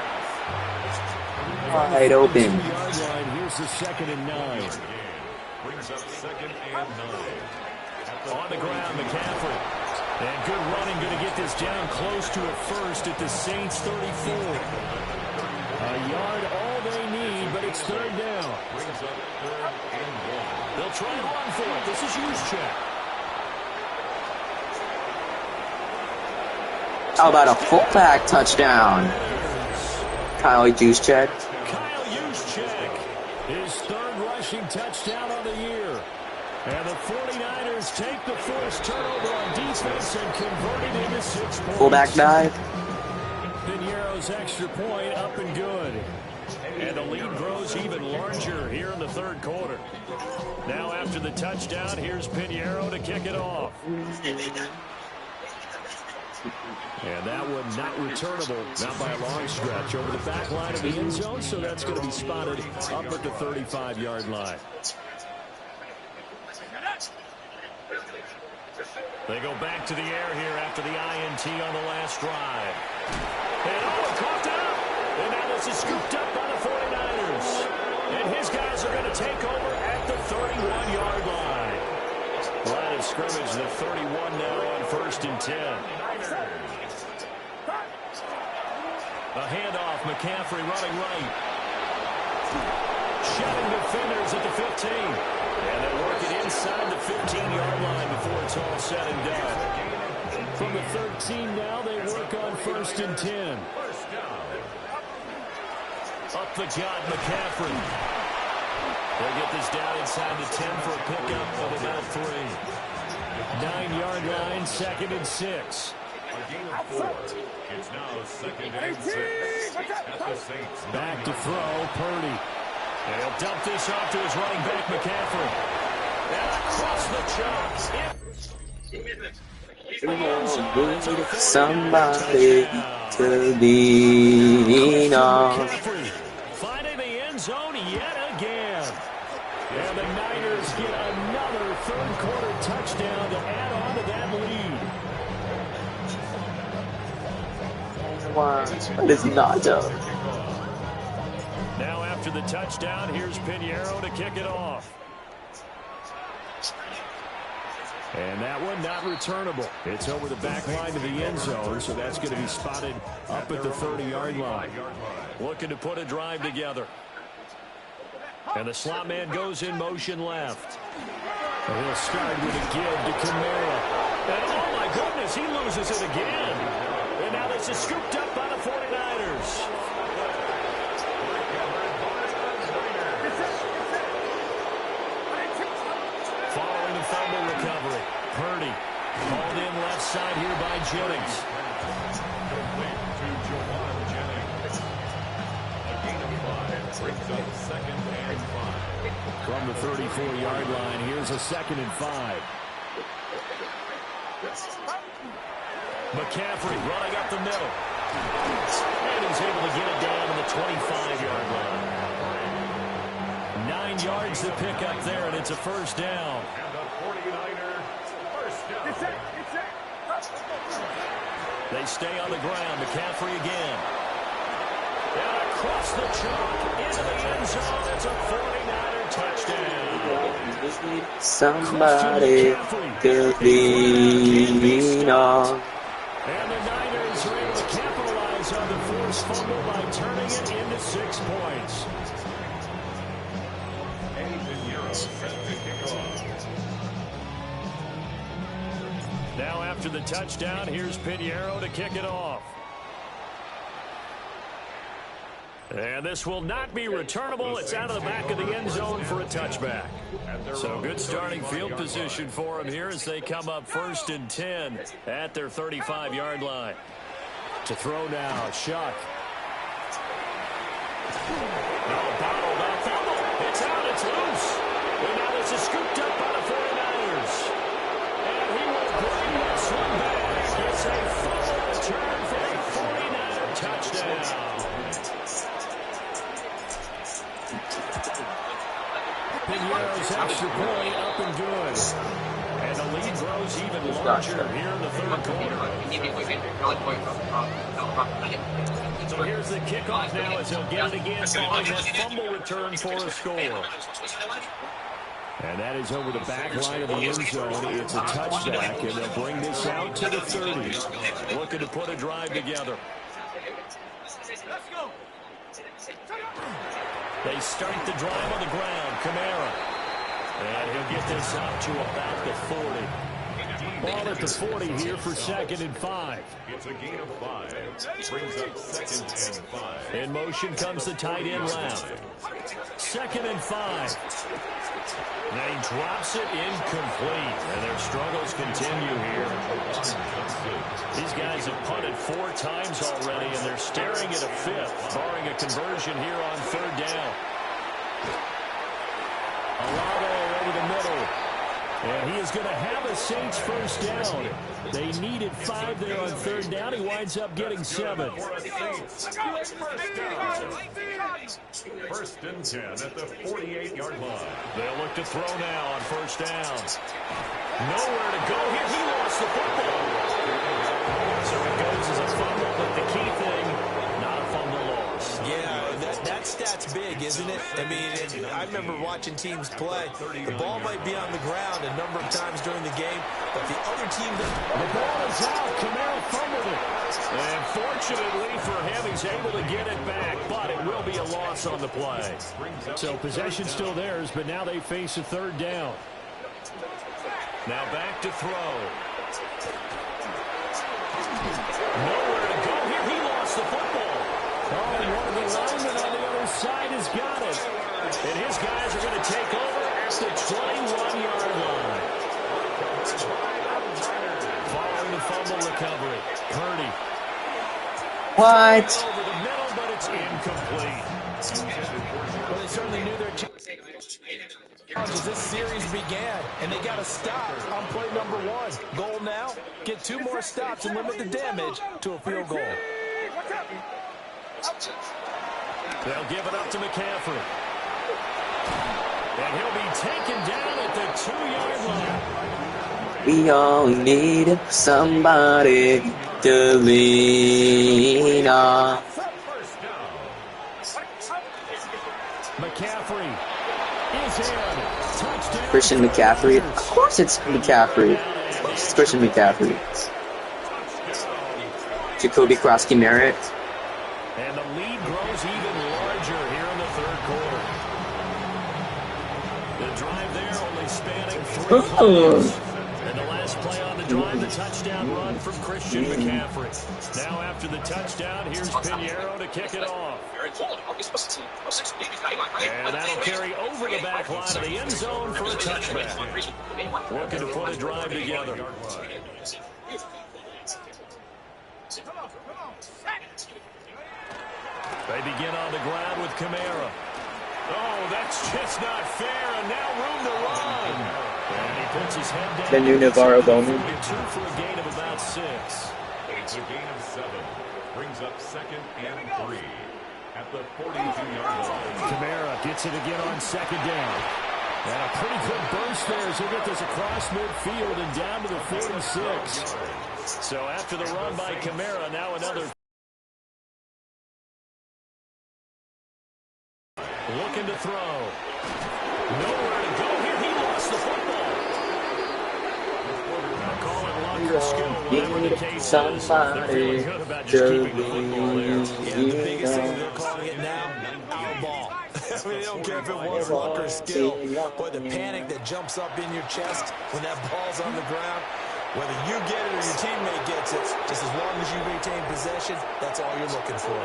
Wide open. Here's the 2nd and 9. Brings up 2nd and 9. On the ground, McCaffrey. And good running, going to get this down close to it first at the Saints 34. A yard all they need, but it's third down. Brings up third and 1. They'll try to run for it. This is Juszczyk. How about a fullback touchdown? Kyle Juszczyk. Kyle Juszczyk, his 3rd rushing touchdown of the year. And the 49ers take the first turnover on defense and convert it into 6 points. Fullback dive. Piñeiro's extra point up and good. And the lead grows even larger here in the 3rd quarter. Now after the touchdown, here's Piñeiro to kick it off. And that one not returnable, not by a long stretch, over the back line of the end zone, so that's going to be spotted up at the 35-yard line. They go back to the air here after the INT on the last drive. And caught out! And now this is scooped up by the 49ers. And his guys are going to take over at the 31-yard line. Line of scrimmage, the 31 now on 1st and 10. A handoff, McCaffrey running right. Shoving defenders at the 15. And they work it inside the 15-yard line before it's all said and done. From the 13 now, they work on 1st and 10. Up the gut, McCaffrey. They'll get this down inside the 10 for a pickup of about 3. 9-yard line, 2nd and 6. A gain of 4. It's now 2nd and 6 at the Saints. Back to throw, Purdy. And he'll dump this off to his running back, McCaffrey. And across the chops. Somebody to lean on. Finding the end zone yet again. And the Niners get another 3rd quarter touchdown to add on to that lead. Wow, that is not done. Now after the touchdown, here's Piñeiro to kick it off. And that one not returnable. It's over the back line to the end zone, so that's going to be spotted up at the 30-yard line. Looking to put a drive together. And the slot man goes in motion left. And he'll start with a give to Kamara. And oh my goodness, he loses it again. And now this is scooped up by the 49ers. Following the fumble recovery, Purdy called in left side here by Jennings. Complete to Jawan Jennings. A gain of 5 brings up 2nd and 5. From the 34-yard line, here's a 2nd and 5. McCaffrey running up the middle. And he's able to get it down to the 25-yard line. 9 yards to pick up there, and it's a first down. And the 49ers first down. They stay on the ground. McCaffrey again. And across the chalk into the end zone. It's a 49er touchdown. Somebody to lean on. And the Niners are able to capitalize on the forced fumble by turning it into 6 points. Now after the touchdown, here's Pinheiro to kick it off. And this will not be returnable. It's out of the back of the end zone for a touchback. So good starting field position for them here as they come up 1st and 10 at their 35-yard line. To throw now, Shuck. Bottled up. It's out, it's loose. And now this is scooped up by the 49ers. And he will bring this one back. It's a fumble return for a 49er touchdown. Pinheiro's extra point up and good. And the lead grows even larger here in the 3rd quarter. So here's the kickoff now as he'll get it again following that fumble return for a score. And that is over the back line of the end zone. It's a touchback, and they'll bring this out to the 30. Looking to put a drive together. They start the drive on the ground. Kamara. And he'll get this up to about the 40. Ball at the 40 here for 2nd and 5. It's a gain of 5. Brings up 2nd and 5. In motion comes the tight end left. 2nd and 5. Now he drops it incomplete. And their struggles continue here. These guys have punted 4 times already, and they're staring at a 5th, barring a conversion here on 3rd down. Alado over the middle. And he is going to have a Saints first down. They needed 5 there on 3rd down. He winds up getting 7. First and 10 at the 48-yard line. They'll look to throw now on 1st down. Nowhere to go here. He lost the football. So it goes as a fumble, but the key thing, not a fumble loss. Yeah, that stat's big, isn't it? I mean, I remember watching teams play. The ball might be on the ground a number of times during the game, but the other team doesn't. The ball is out. Kamara fumbled it. And fortunately for him, he's able to get it back, but it will be a loss on the play. So possession still theirs, but now they face a 3rd down. Now back to throw. Nowhere to go here. He lost the football. Oh, and one of the linemen on the other side has got it. And his guys are going to take over at the 21-yard line. Following the fumble recovery. Purdy. What? Over the middle, but it's incomplete. Well, they certainly knew their as this series began, and they got a stop on play number 1. Goal now, get 2 more stops and limit the damage to a field goal. They'll give it up to McCaffrey. And he'll be taken down at the 2-yard line. We all need somebody to lean on. McCaffrey is in. Touchdown. Christian McCaffrey. Of course it's McCaffrey. Of course it's Christian McCaffrey. Jacoby Krosky-Merritt. And the lead grows even larger here in the 3rd quarter. The drive there only spanning 3 plays. And the last play on the drive, the touchdown run from Christian McCaffrey. Now after the touchdown, here's Pinheiro to kick it off. And that'll carry over the back line of the end zone for a touchback. Looking to put a drive together. They begin on the ground with Kamara. Oh, that's just not fair, and now room to run. And he puts his head down. The new Navarro Bowman. 2 for a gain of about 6. It's a gain of 7. Brings up 2nd and 3 at the 42-yard line. Kamara gets it again on 2nd down. And a pretty good burst there as he'll get this across midfield and down to the 46. So after the run by Kamara, now another. Looking to throw. Nowhere to go here. He lost the football. Now call it luck or skill, whatever the case is. They're feeling good about just keeping the football there. Yeah, the biggest thing they're calling it now, our ball. I mean, they don't care if it was luck or skill. Boy, the panic that jumps up in your chest when that ball's on the ground, whether you get it or your teammate gets it, just as long as you retain possession, that's all you're looking for.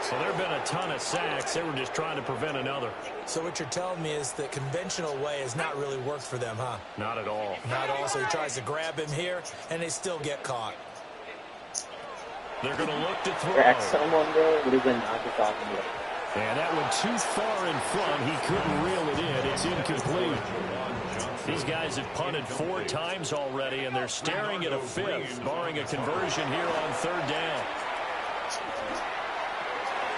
So there have been a ton of sacks. They were just trying to prevent another. So what you're telling me is the conventional way has not really worked for them, huh? Not at all. Not at all. So he tries to grab him here, and they still get caught. They're going to look to throw. Crack someone there would have been knocked off him. And that went too far in front. He couldn't reel it in. It's incomplete. These guys have punted 4 times already, and they're staring at a 5th, barring a conversion here on 3rd down.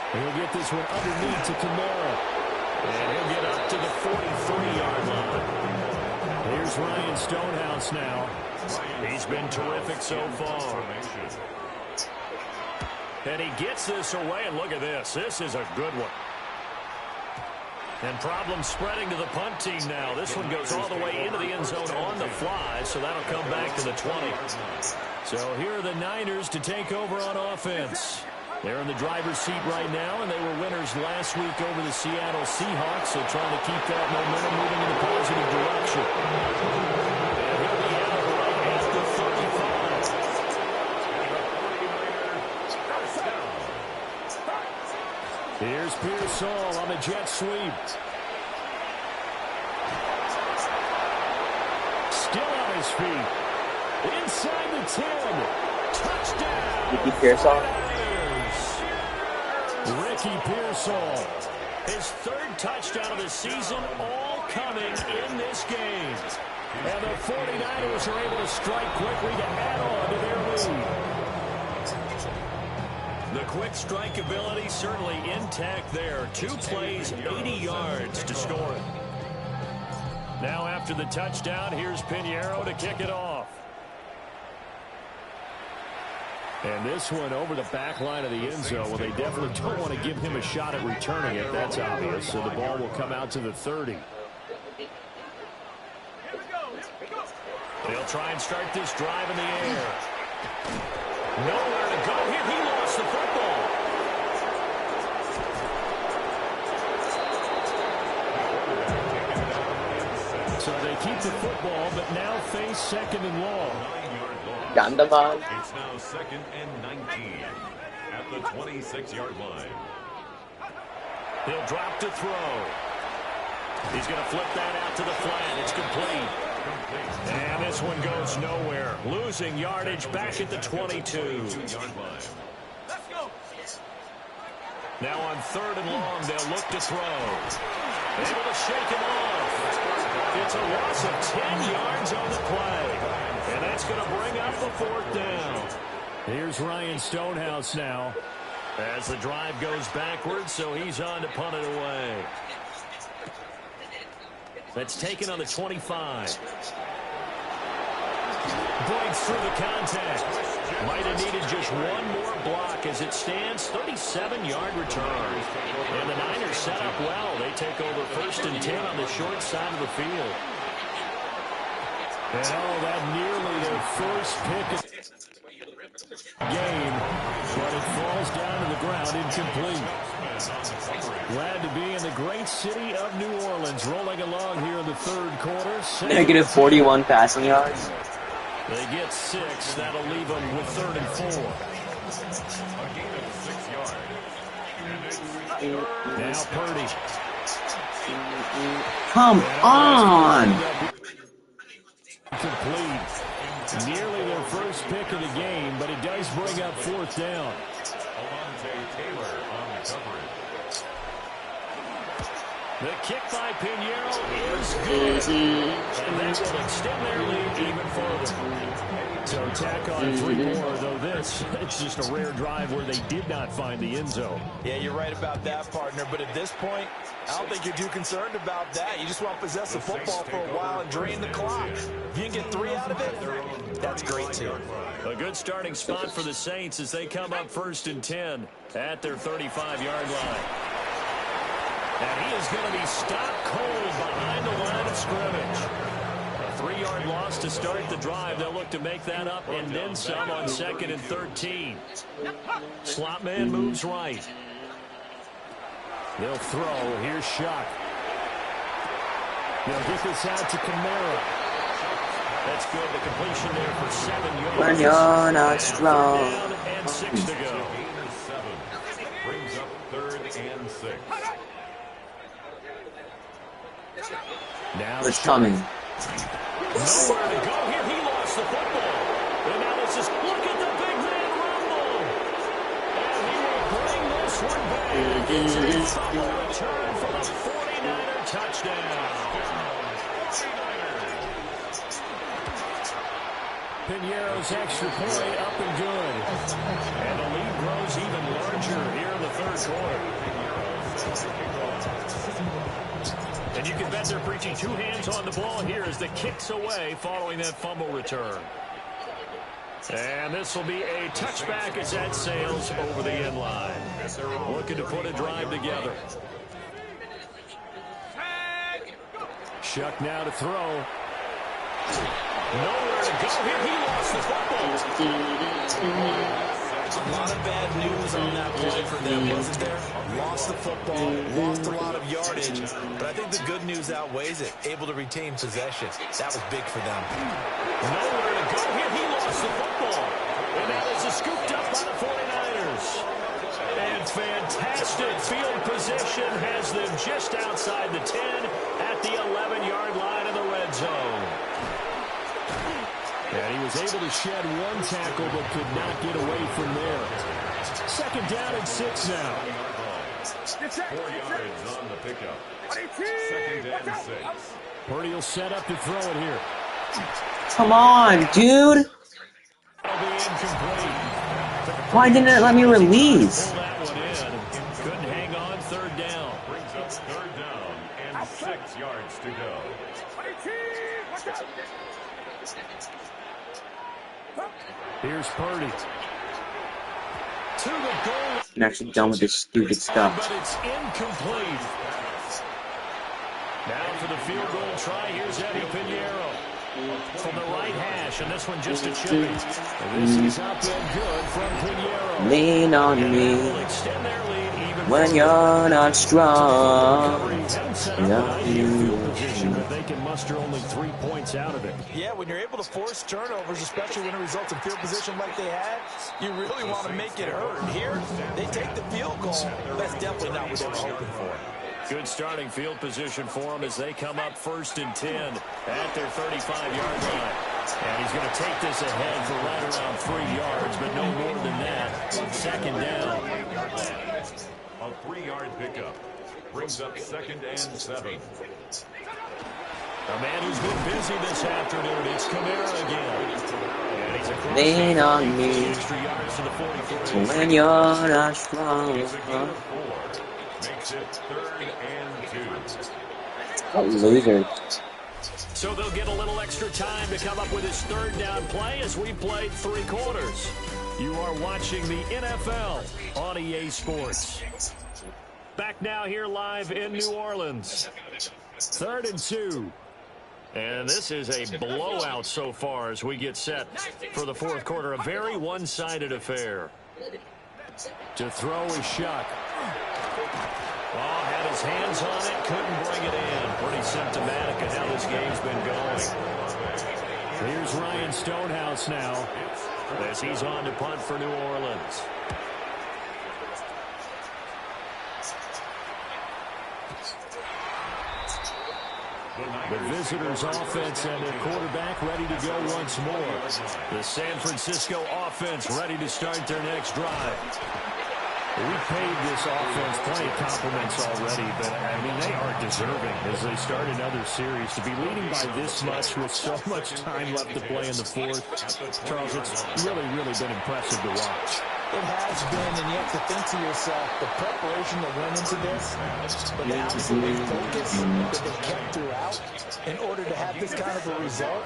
He'll get this one underneath to Kamara. And he'll get up to the 43-yard line. Here's Ryan Stonehouse now. He's been terrific so far. And he gets this away, and look at this. This is a good one. And problems spreading to the punt team now. This one goes all the way into the end zone on the fly, so that'll come back to the 20. So here are the Niners to take over on offense. They're in the driver's seat right now, and they were winners last week over the Seattle Seahawks, so trying to keep that momentum moving in a positive direction. And he'll be out right at the 35. Here's Pearsall on the jet sweep. Still on his feet. Inside the 10. Touchdown. Ricky Pearsall. Ricky Pearsall. His 3rd touchdown of the season, all coming in this game. And the 49ers are able to strike quickly to add on to their lead. The quick strike ability certainly intact there. 2 plays, 80 yards to score it. Now after the touchdown, here's Pinheiro to kick it off. And this one over the back line of the end zone. Well, they definitely don't want to give him a shot at returning it. That's obvious. So the ball will come out to the 30. They'll try and start this drive in the air. Nowhere to go here. He lost the football. So they keep the football, but now face 2nd and long. Dahdamah. It's now 2nd and 19 at the 26-yard line. He'll drop to throw. He's going to flip that out to the flat. It's complete. And this one goes nowhere. Losing yardage back at the 22. Now on 3rd and long, they'll look to throw. Able to shake him off. It's a loss of 10 yards on the play. And that's going to bring up the 4th down. Here's Ryan Stonehouse now as the drive goes backwards, so he's on to punt it away. That's taken on the 25. Breaks through the contact. Might have needed just one more block as it stands. 37-yard return. And the Niners set up well. They take over 1st and 10 on the short side of the field. And that nearly their first pick of the game, but it falls down to the ground incomplete. Glad to be in the great city of New Orleans, rolling along here in the 3rd quarter. Negative 41 passing yards. They get 6. That'll leave them with 3rd and 4. A gain of 6 yards. Now Purdy. Come on! Complete. Nearly their first pick of the game, but it does bring up 4th down. Alontae Taylor on the coverage. The kick by Pinheiro is good. And that will extend their lead even further. So tack on 3 more, though this, it's just a rare drive where they did not find the end zone. Yeah, you're right about that, partner. But at this point, I don't think you're too concerned about that. You just want to possess the football for a while and drain the clock. If you can get 3 out of it, that's great, too. A good starting spot for the Saints as they come up 1st and 10 at their 35-yard line. And he is going to be stopped cold behind the line of scrimmage. A 3-yard loss to start the drive. They'll look to make that up and then some on 2nd and 13. Slot man moves right. They'll throw. Here's Shuck. They'll get this out to Kamara. That's good. The completion there for 7 yards. When you're not strong. And 6 to go. Brings up 3rd and 6. Now It's coming. nowhere to go here. He lost the football. And now let's just look at the big man rumble. And he will bring this one back. It's a fumble return for the 49er touchdown. Pinheiro's extra point up and good. And the lead grows even larger here in the 3rd quarter. And you can bet they're preaching 2 hands on the ball here as the kick's away following that fumble return. And this will be a touchback as that sails over the end line. Looking to put a drive together. Shuck now to throw. Nowhere to go here. He lost the football. A lot of bad news on that play for them, wasn't there? Lost the football, lost a lot of yardage, but I think the good news outweighs it. Able to retain possession. That was big for them. Nowhere to go here. He lost the football. And now this is scooped up by the 49ers. And fantastic field position has them just outside the 10 at the 11-yard line of the red zone. And he was able to shed 1 tackle but could not get away from there. 2nd down and 6 now. 4 yards on the pickup. 2nd and 6. Purdy will set up to throw it here. Come on, dude. That'll be incomplete. Why didn't it let me release? Pull that one in. Couldn't hang on 3rd down. Brings up 3rd down and 6 yards to go. Here's Purdy. To the goal. I'm actually done with this stupid stuff. But it's incomplete. Now for the field goal try. Here's Eddie Pinheiro from the right hash, and this one just a chippy. And this is up and good from Pinheiro. Lean on And me that will extend their lead even when further. you're not strong. Haven't set up an ideal field position, but they can muster only 3 points out of it. Yeah, when you're able to force turnovers, especially when it results in field position like they had, you really want to make it hurt. And here, they take the field goal. That's definitely not what they were hoping for. Good starting field position for them as they come up 1st and 10 at their 35-yard line. And he's going to take this ahead for right around 3 yards, but no more than that. 2nd down. A 3-yard pickup. Brings up 2nd and 7. A man who's been busy this afternoon. It's Kamara again. And he's across Lean the on me extra yards to the 43. when you're not strong. It's a gain of 4. Makes it 3rd and 2. What loser. So they'll get a little extra time to come up with his 3rd down play as we played 3 quarters. You are watching the NFL on EA Sports. Back now here live in New Orleans. 3rd and 2. And this is a blowout so far as we get set for the 4th quarter. A very one-sided affair. To throw is Shuck. Oh, had his hands on it, couldn't bring it in. Pretty symptomatic of how this game's been going. Here's Ryan Stonehouse now as he's on to punt for New Orleans. The visitors' offense and their quarterback ready to go once more. The San Francisco offense ready to start their next drive. We've paid this offense plenty of compliments already, but, I mean, they are deserving as they start another series. To be leading by this much with so much time left to play in the fourth, Charles, it's really, really been impressive to watch. It has been, and you have to think to yourself, the preparation that went into this, but the absolute focus that they kept throughout in order to have this kind of a result.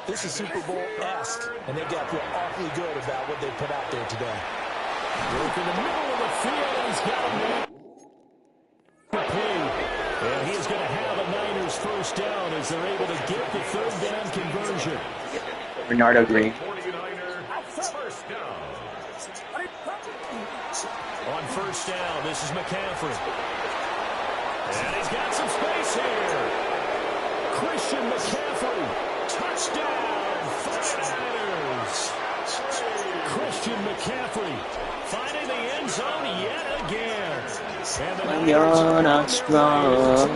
This is Super Bowl-esque, and they got to feel awfully good about what they put out there today. Work in the middle of the field, and he's got a man complete. And he's going to have a Niners first down as they're able to get the third down conversion. Bernardo Green. On first down, this is McCaffrey. And he's got some space here. Christian McCaffrey, touchdown, 49ers. Christian McCaffrey finding the end zone yet again. And You're not strong.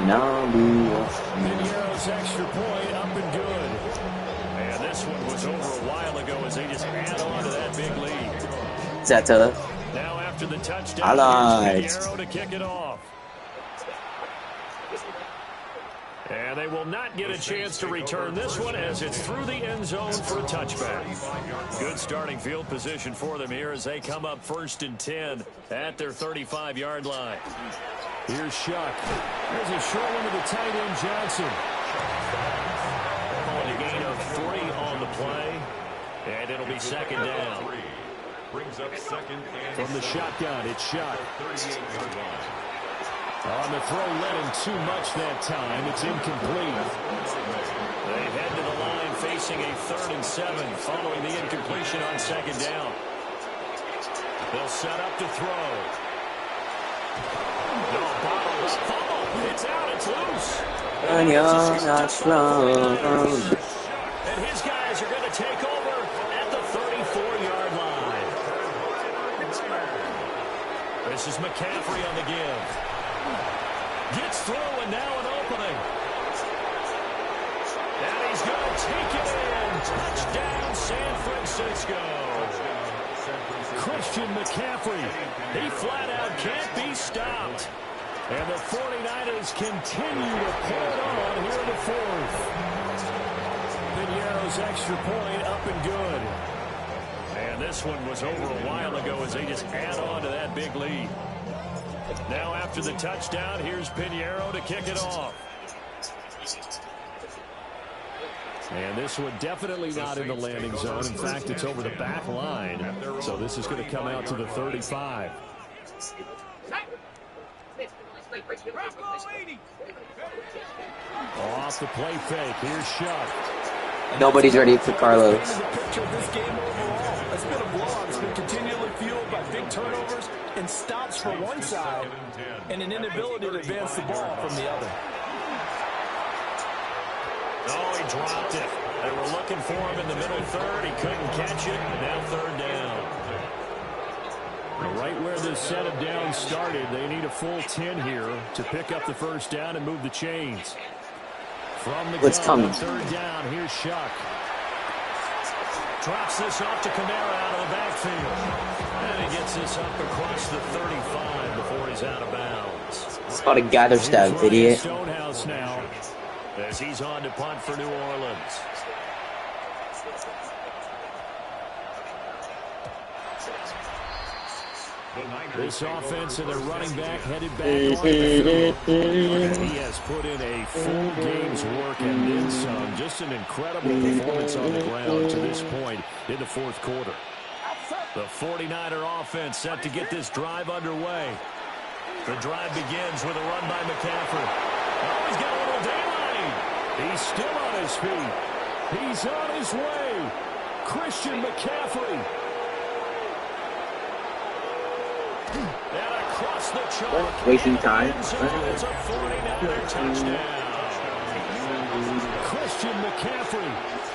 Now Pinheiro's extra point up and good. And this one was over a while ago as they just add on to that big lead. Zeta. Now after the touchdown, Pinheiro to kick it off. And they will not get a chance to return this one as it's through the end zone for a touchback. Good starting field position for them here as they come up 1st and 10 at their 35-yard line. Here's Shuck. There's a short one to the tight end, Johnson. On a gain of 3 on the play. And it'll be second down. Brings up second and from the shotgun, it's Shuck. 38-yard line. On the throw, led him too much that time. It's incomplete. They head to the line facing a 3rd and 7 following the incompletion on second down. They'll set up to throw. No, bottle, fumble. It's out, it's loose. And you're not strong. And his guys are going to take over at the 34-yard line. This is McCaffrey on the give. Gets through, and now an opening. And he's going to take it in. Touchdown, San Francisco. Christian McCaffrey, he flat out can't be stopped. And the 49ers continue to pull it on here in the fourth. Pinheiro's extra point up and good. And this one was over a while ago as they just add on to that big lead. Now after the touchdown, here's Pinheiro to kick it off. And this one definitely not in the landing zone. In fact, it's over the back line. So this is going to come out to the 35. Off the play fake. Here's Shuck. Nobody's ready for Carlos. The picture of this game overall. It's been a blowout. It's been continually fueled by big turnovers and stops for one side and an inability to advance the ball from the other. Oh, he dropped it. They were looking for him in the middle third. He couldn't catch it. Now 3rd down. Right where this set of downs started, they need a full 10 here to pick up the first down and move the chains. From the What's coming? 3rd down, here's Shuck. Drops this off to Kamara out of the backfield. And he gets this up across the 35 before he's out of bounds. It's called a gather stab, idiot. Stonehouse now as he's on to punt for New Orleans. This offense and their running back headed back on the field. And he has put in a full game's work and then some. Just an incredible performance on the ground to this point in the 4th quarter. The 49er offense set to get this drive underway. The drive begins with a run by McCaffrey. Oh, he's got a little daylight. He's still on his feet. He's on his way. Christian McCaffrey. And across the chalk. Wasting time. It's a 49er touchdown. Christian McCaffrey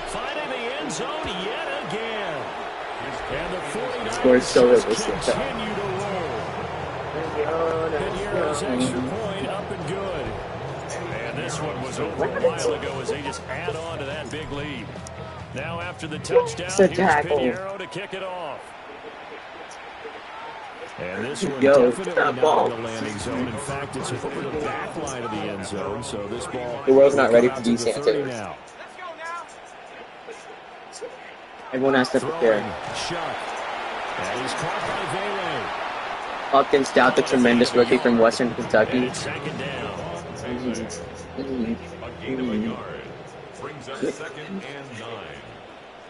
finding the end zone yet again. And the 49ers continue to roll. Pinheiro's extra point up and good. And this one was over a while ago as they just add on to that big lead. Now after the touchdown, here's Pinheiro to kick it off. This one Yo, definitely stop not ball. in the landing zone. In fact, it's over the back line of the end zone, so this ball The world's will not come ready out for to these the 30 answers. now. Everyone has to prepare. Shuck. And he's caught by Vele. Hopkins Stout, the tremendous rookie from Western Kentucky. And it's second down. A gain of a yard. Brings up 2nd and 9.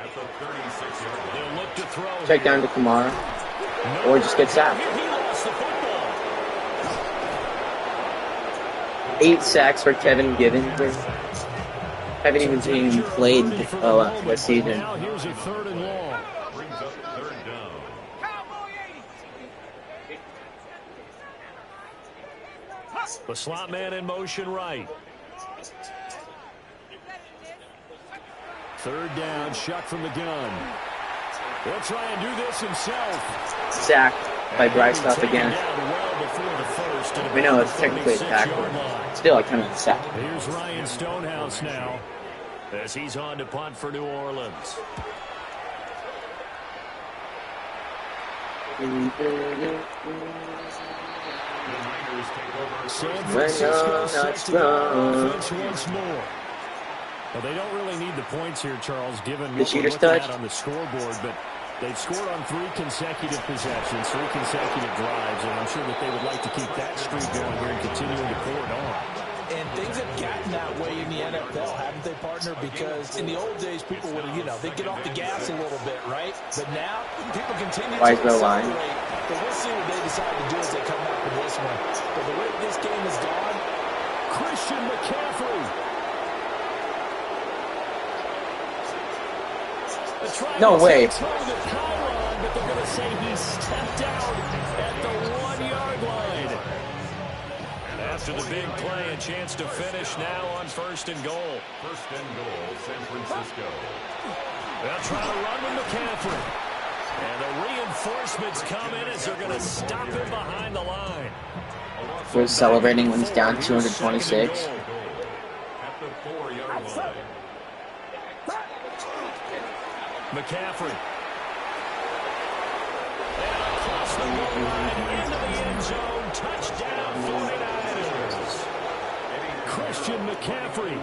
At the 36-yard line. They'll look to throw. Check down to Kamara. Or just get sacked. He lost the football. 8 sacks for Kevin Givens. Haven't even seen played this season. Now here's a 3rd and long. Brings up 3rd down. The slot man in motion right. 3rd down, Shuck from the gun. He'll try and do this himself. Sacked by Bryce again. We know it's technically a tackle. Still, I kind of sacked. Here's Ryan Stonehouse now, as he's on to punt for New Orleans. San Francisco sets to offense once more. Well, they don't really need the points here, Charles, given what we're looking at on the scoreboard, but they've scored on 3 consecutive possessions, 3 consecutive drives, and I'm sure that they would like to keep that streak going here and continuing to pour it on. And things have gotten that way in the NFL, haven't they, partner? Because in the old days, people would, they'd get off the gas a little bit, right? But now, people continue to accelerate. But we'll see what they decide to do as they come back with this one. But the way this game has gone, Christian McCaffrey. No way. But they're going to say he stepped out at the 1-yard line. After the big play, a chance to finish now on 1st and goal. 1st and goal, San Francisco. They'll try to run with McCaffrey. And the reinforcements come in as they're going to stop him behind the line. We're celebrating when he's down 226. At the 4-yard line. McCaffrey. And across the goal line into the end zone. Touchdown 49ers. Christian McCaffrey.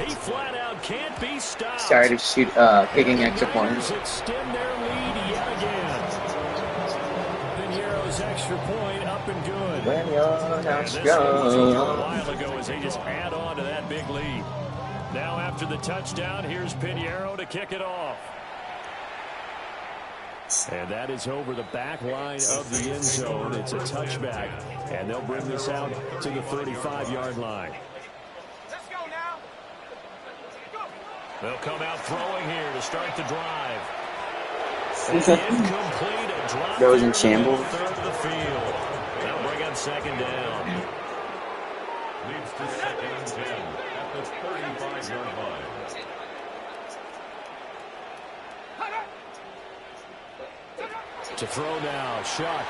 He flat out can't be stopped. Started to shoot kicking extra points. Extend their lead yet again. Piniero's extra point up and good. When you're not strong. A while ago as they just add on to that big lead. Now after the touchdown, here's Piniero to kick it off. And that is over the back line of the end zone. It's a touchback, and they'll bring this out to the 35-yard line. Let's go now. They'll come out throwing here to start the drive. Incomplete, a drop. Goes in shambles. Third of the field. They'll bring up 2nd down. Leads to 2nd and 10 at the 35-yard line. To throw now, Shuck.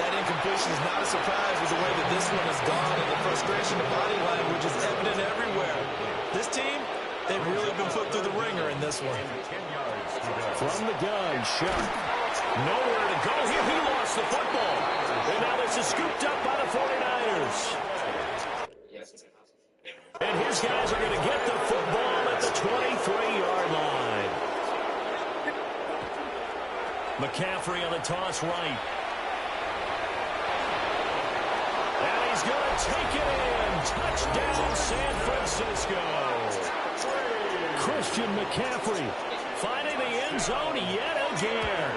that incompletion is not a surprise with the way that this one has gone, and the frustration of body language is evident everywhere. This team, they've really been put through the ringer in this one. From the gun, Shuck. Nowhere to go here. He lost the football. And now this is scooped up by the 49ers. And his guys are going to get the football at the 23-yard line. McCaffrey on the toss right. And he's going to take it in. Touchdown, San Francisco. Christian McCaffrey finding the end zone yet again.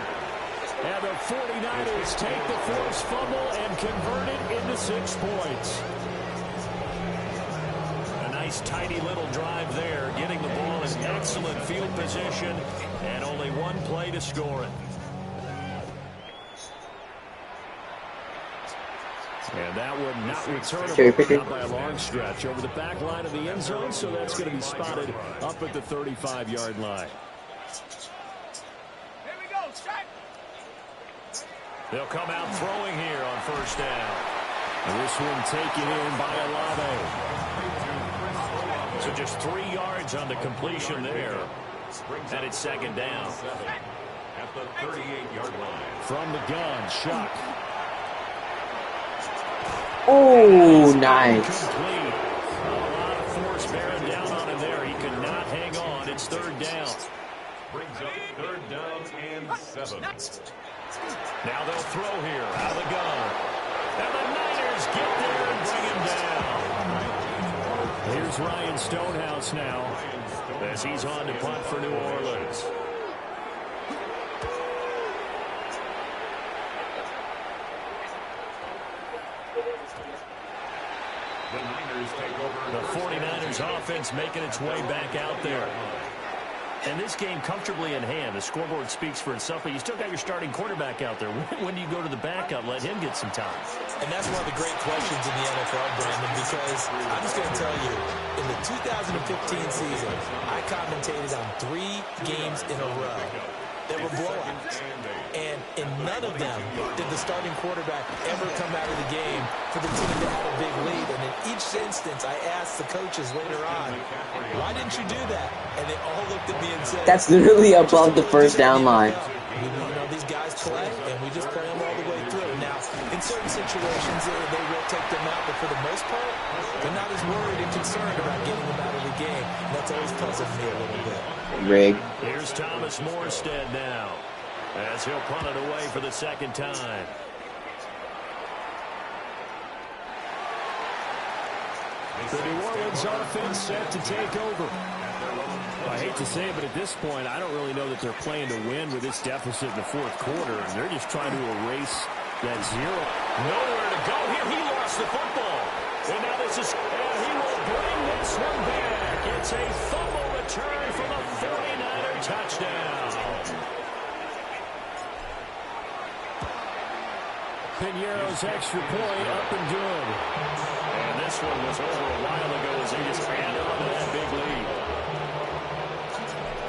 And the 49ers take the forced fumble and convert it into 6 points. A nice, tidy little drive there, getting the ball in excellent field position, and only one play to score it. And that would not return not by a long stretch over the back line of the end zone, so that's going to be spotted up at the 35-yard line. Here we go, strike. They'll come out throwing here on first down. And this one taken in by Olave. So just 3 yards on the completion there. And it's second down. At the 38-yard line. From the gun, Shuck. Oh, nice. Complete. A lot of force bearing down on him there. He could not hang on. It's third down. Brings up third down and 7. Now they'll throw here out of the gun. And the Niners get there and bring him down. Here's Ryan Stonehouse now as he's on to punt for New Orleans. The 49ers offense making its way back out there. And this game comfortably in hand. The scoreboard speaks for itself, but you still got your starting quarterback out there. When do you go to the backup, let him get some time? And that's one of the great questions in the NFL, Brandon, because I'm just going to tell you, in the 2015 season, I commentated on 3 games in a row that were blowouts. And in none of them did the starting quarterback ever come out of the game for the team that had a big lead. And in each instance, I asked the coaches later on, why didn't you do that? And they all looked at me and said, That's literally above the first down line. You know, these guys play, and we just play them all the way through. Now, in certain situations, they will take them out, but for the most part, they're not as worried and concerned about getting them out of the game. And that's always puzzled me a little bit. Rig. Here's Thomas Morstead now as he'll punt it away for the second time. The New Orleans offense set to take over. I hate to say it, but at this point, I don't really know that they're playing to win with this deficit in the fourth quarter. They're just trying to erase that zero. Nowhere to go here. He lost the football. And now this is, and he will bring this one back. It's a fumble return from a 49er touchdown. Piñeiro's extra point up and good. And this one was over a while ago as they just added on to that big lead.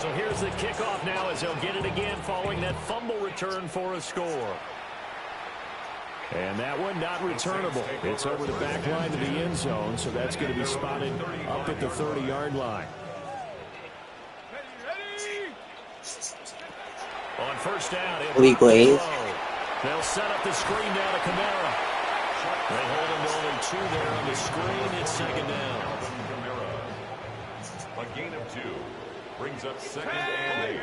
So here's the kickoff now as they'll get it again following that fumble return for a score. And that one not returnable. It's over the back line to the end zone, so that's going to be spotted up at the 30-yard line. On first down, they'll set up the screen down to Kamara. They hold him to only 2 there on the screen. It's second down. A gain of 2. Brings up second and 8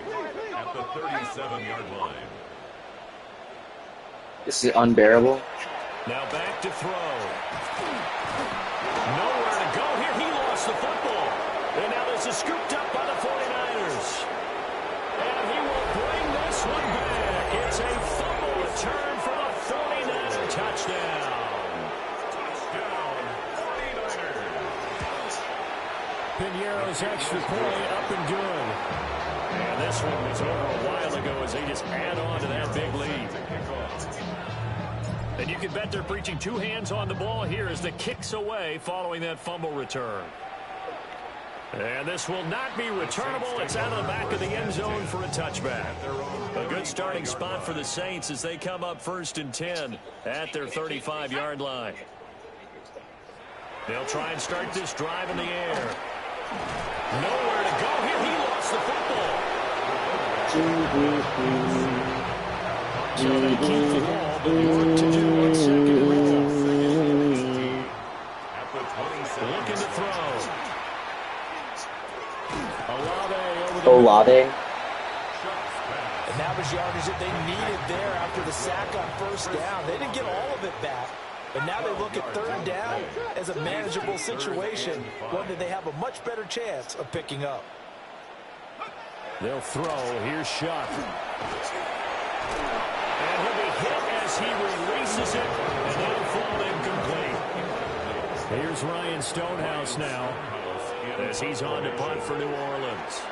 at the 37-yard line. This is unbearable. Now back to throw. Nowhere to go here. He lost the football. And now this is scooped up by the 49ers. And he will bring this one back. It's a fumble return from a 49er touchdown. Touchdown, 49ers. Piñeiro's extra point up and good. And this one was over a while ago as they just add on to that big lead. And you can bet they're preaching 2 hands on the ball here as the kick's away following that fumble return. And this will not be returnable. It's out of the back of the end zone for a touchback. A good starting spot for the Saints as they come up 1st and 10 at their 35-yard line. They'll try and start this drive in the air. Nowhere to go here. He lost the football. So they keep the ball, but work to do on second and goal. Looking to throw. Olave. And that was yardage that they needed there after the sack on first down. They didn't get all of it back, but now they look at third down as a manageable situation, one that they have a much better chance of picking up. They'll throw. Here's Shuck. And he'll be hit as he releases it, and it'll fall incomplete. Here's Ryan Stonehouse now as he's on to punt for New Orleans.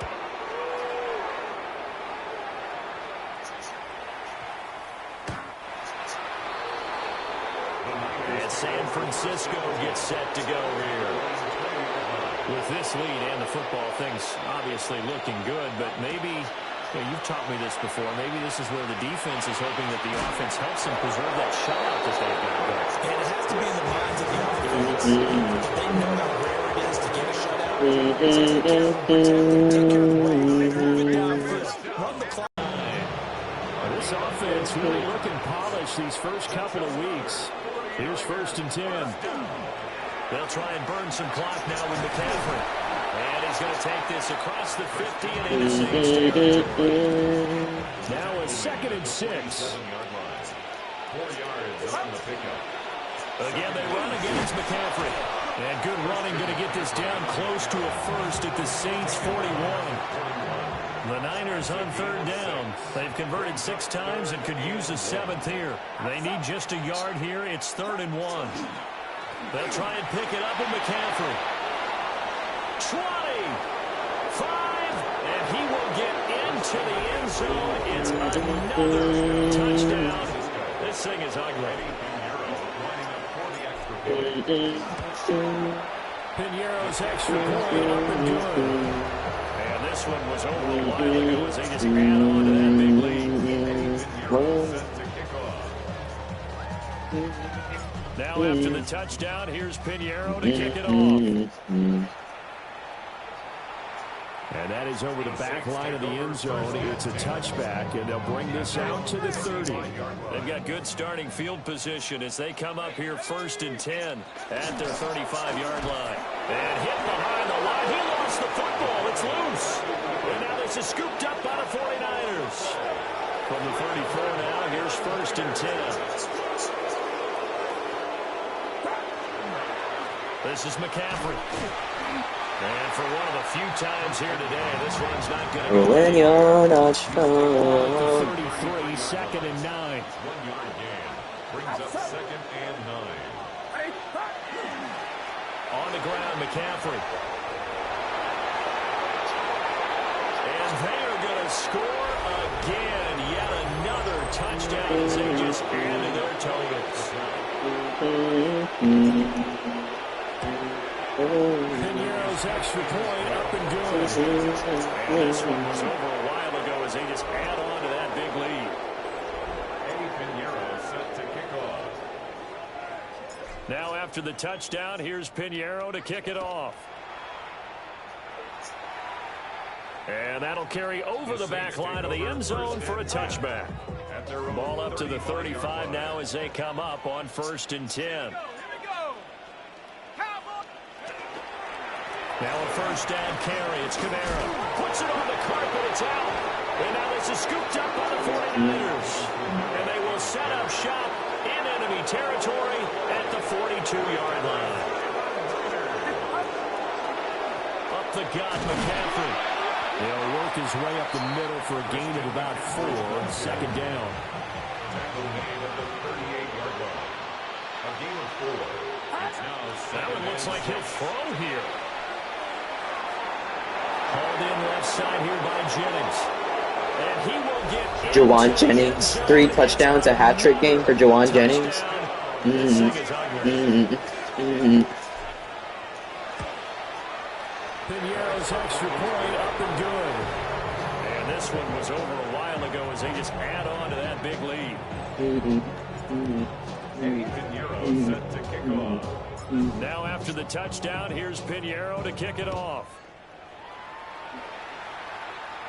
And San Francisco gets set to go here. With this lead and the football, things obviously looking good, but maybe, you've taught me this before, maybe this is where the defense is hoping that the offense helps them preserve that shutout that they've got there. And it has to be in the minds of the offense. They know how rare it is to get a shutout. So take care of them, protect them, take care of the ball, move it downfield, run the clock. This this offense really looking polished these first couple of weeks. Here's 1st and 10. They'll try and burn some clock now with McCaffrey. And he's going to take this across the 50 and into Saints territory. Now a 2nd and 6. 4 yards on the pickup. Again, they run against McCaffrey. And good running, going to get this down close to a first at the Saints 41. The Niners on 3rd down. They've converted 6 times and could use a 7th here. They need just a yard here. It's 3rd and 1. They'll try and pick it up with McCaffrey. 20, 5, and he will get into the end zone. It's another touchdown. This thing is ugly. Piñeiro's extra point up and good. And this one was over a while ago as they just add on to that big lead. Now after the touchdown, here's Piñeiro to kick it off. And that is over the back line of the end zone. It's a touchback, and they'll bring this out to the 30. They've got good starting field position as they come up here 1st and 10 at their 35-yard line. And hit behind the line. He lost the football. It's loose. And now this is scooped up by the 49ers. From the 34 now, here's 1st and 10. This is McCaffrey. And for one of the few times here today, this one's not going to go. When you're not strong. 33, 2nd and 9. 1 yard gain. Brings up 2nd and 9. On the ground, McCaffrey. And they are going to score again. Yet another touchdown as they just add to their totals. Piñeiro's extra point up and good. And this one was over a while ago as they just add on to that big lead. Eddie Piñeiro set to kick off. Now after the touchdown, here's Piñeiro to kick it off. And that'll carry over the back line of the end zone for a touchback. Ball up to the 35 now as they come up on 1st and 10. Now a 1st down carry. It's Camaro. Puts it on the carpet. It's out. And now this is scooped up by the 49ers. And they will set up shop in enemy territory at the 42-yard line. Up the gut, McCaffrey. He'll work his way up the middle for a gain of about 4. 2nd down. Tackle made at the 38-yard line. A gain of 4. It's now that one looks like he'll throw here. Hauled in left side here by Jennings. And he will get Jawan Jennings. 3 touchdowns, a hat-trick game for Jawan Jennings. Piñeiro's extra point up and good. And this one was over a while ago as they just add on to that big lead. Eddie Piñeiro set to kick off. Now after the touchdown, here's Piñeiro to kick it off.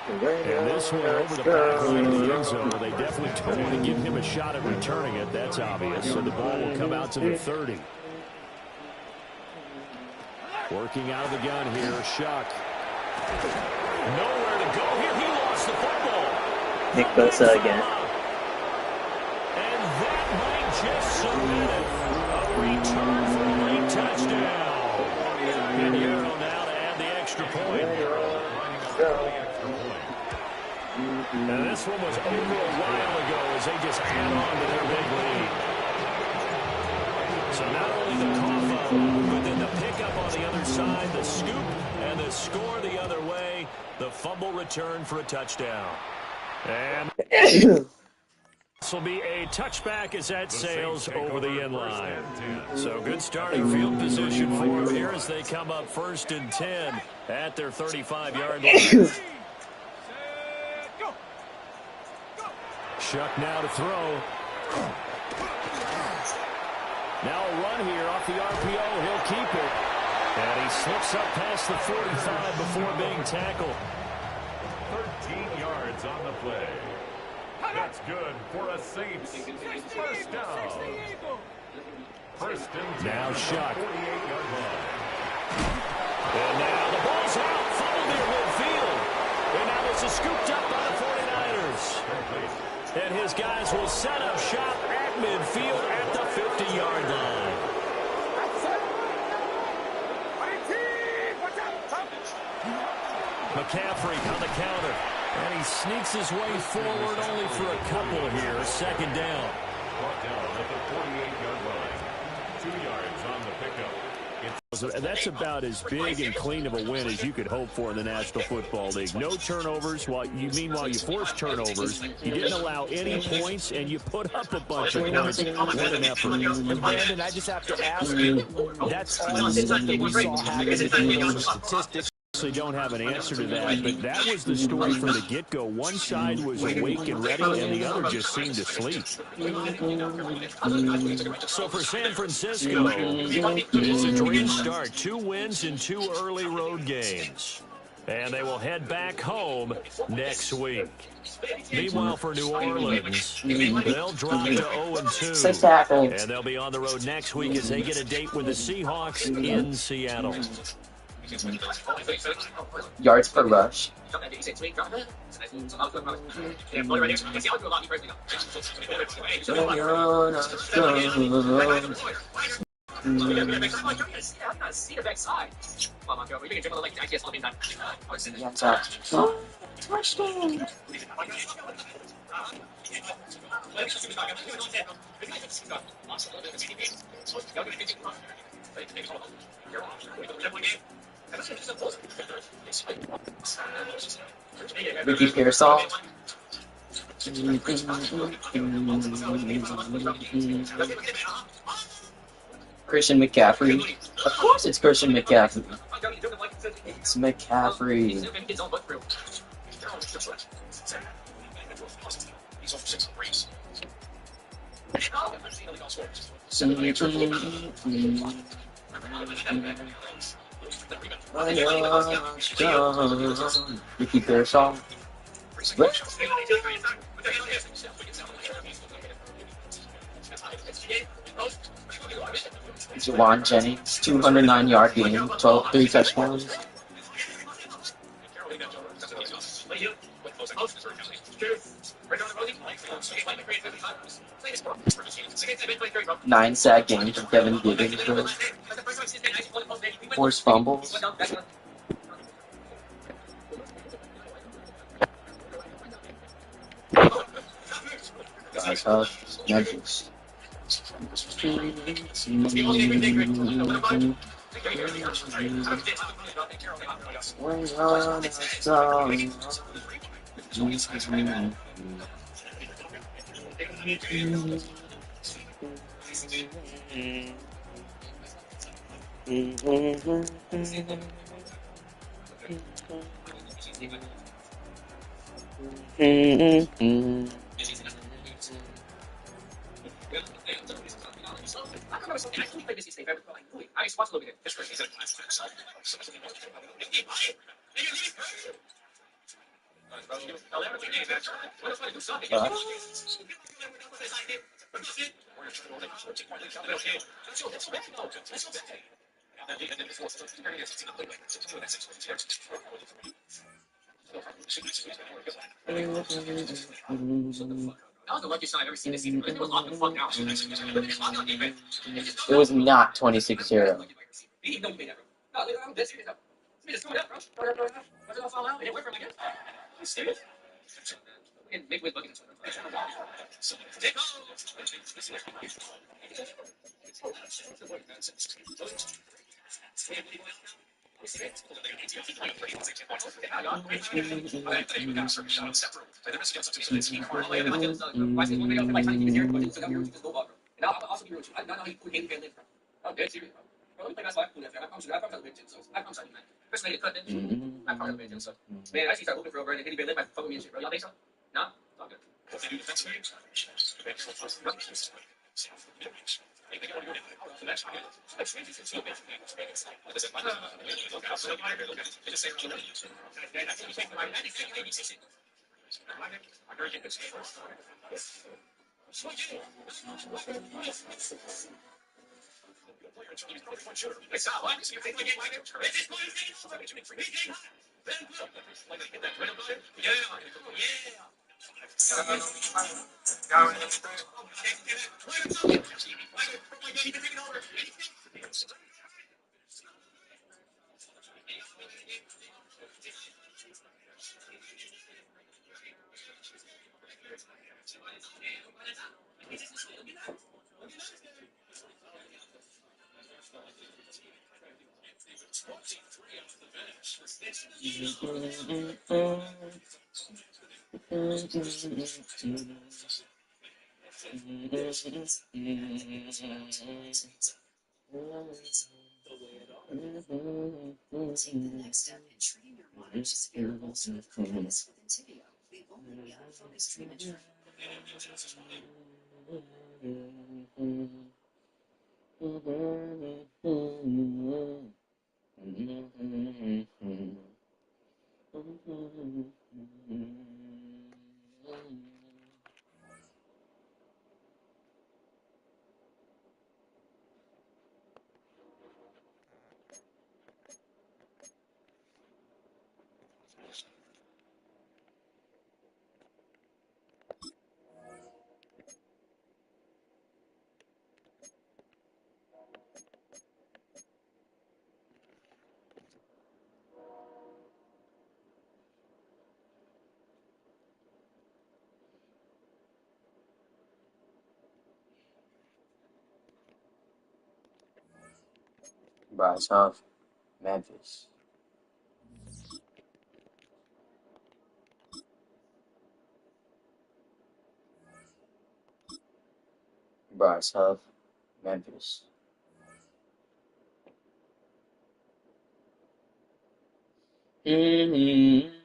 And this one over the back line of the end zone. They definitely don't want to give him a shot at returning it. That's obvious. So the ball will come out to the 30. Working out of the gun here, Shuck. Nowhere to go here. He lost the football. Nick Bosa again. And that might just submit it. A return for a late touchdown. Piñeiro now to add the extra point. And this one was over a while ago as they just add on to their big lead. So not only the cough up, but then the pickup on the other side, the scoop, and the score the other way, the fumble return for a touchdown. And this will be a touchback as that sails over the end line. So good starting field position for them here as they come up 1st and 10 at their 35-yard line. Shuck now to throw. Now a run here off the RPO. He'll keep it. And he slips up past the 45 before being tackled. 13 yards on the play. That's good for a Saints first down. First and 10. Now Shuck. 48-yard line. And now the ball's out. Fumble near midfield. And now this is scooped up by the 49ers. And his guys will set up shop at midfield at the 50-yard line. McCaffrey on the counter. And he sneaks his way forward only for a couple here. Second down. Brought down at the 48-yard line. 2 yards on the pickup. That's about as big and clean of a win as you could hope for in the National Football League. No turnovers. Meanwhile, you forced turnovers. You didn't allow any points, and you put up a bunch of points. What an effort. And Brandon, I just have to ask you, that's all the stuff that we saw happen in those statistics. They don't have an answer to that, but that was the story from the get-go. One side was awake and ready, and the other just seemed to sleep. So for San Francisco, it's a dream start. 2 wins in 2 early road games. And they will head back home next week. Meanwhile, for New Orleans, they'll drop to 0-2. And they'll be on the road next week as they get a date with the Seahawks in Seattle. Yards per rush. Touchdown. Ricky Pearsall. Christian McCaffrey. Of course it's Christian McCaffrey. It's McCaffrey. Ricky Pearsall. Juwan Jennings, 209-yard game, 3 touchdowns. Nine sack game from Kevin Gibbons. Forced fumbles. Guys, Nudges. It was not 26-0. Bro, it's tough. Memphis. Bro, it's tough. Memphis. Mm-hmm.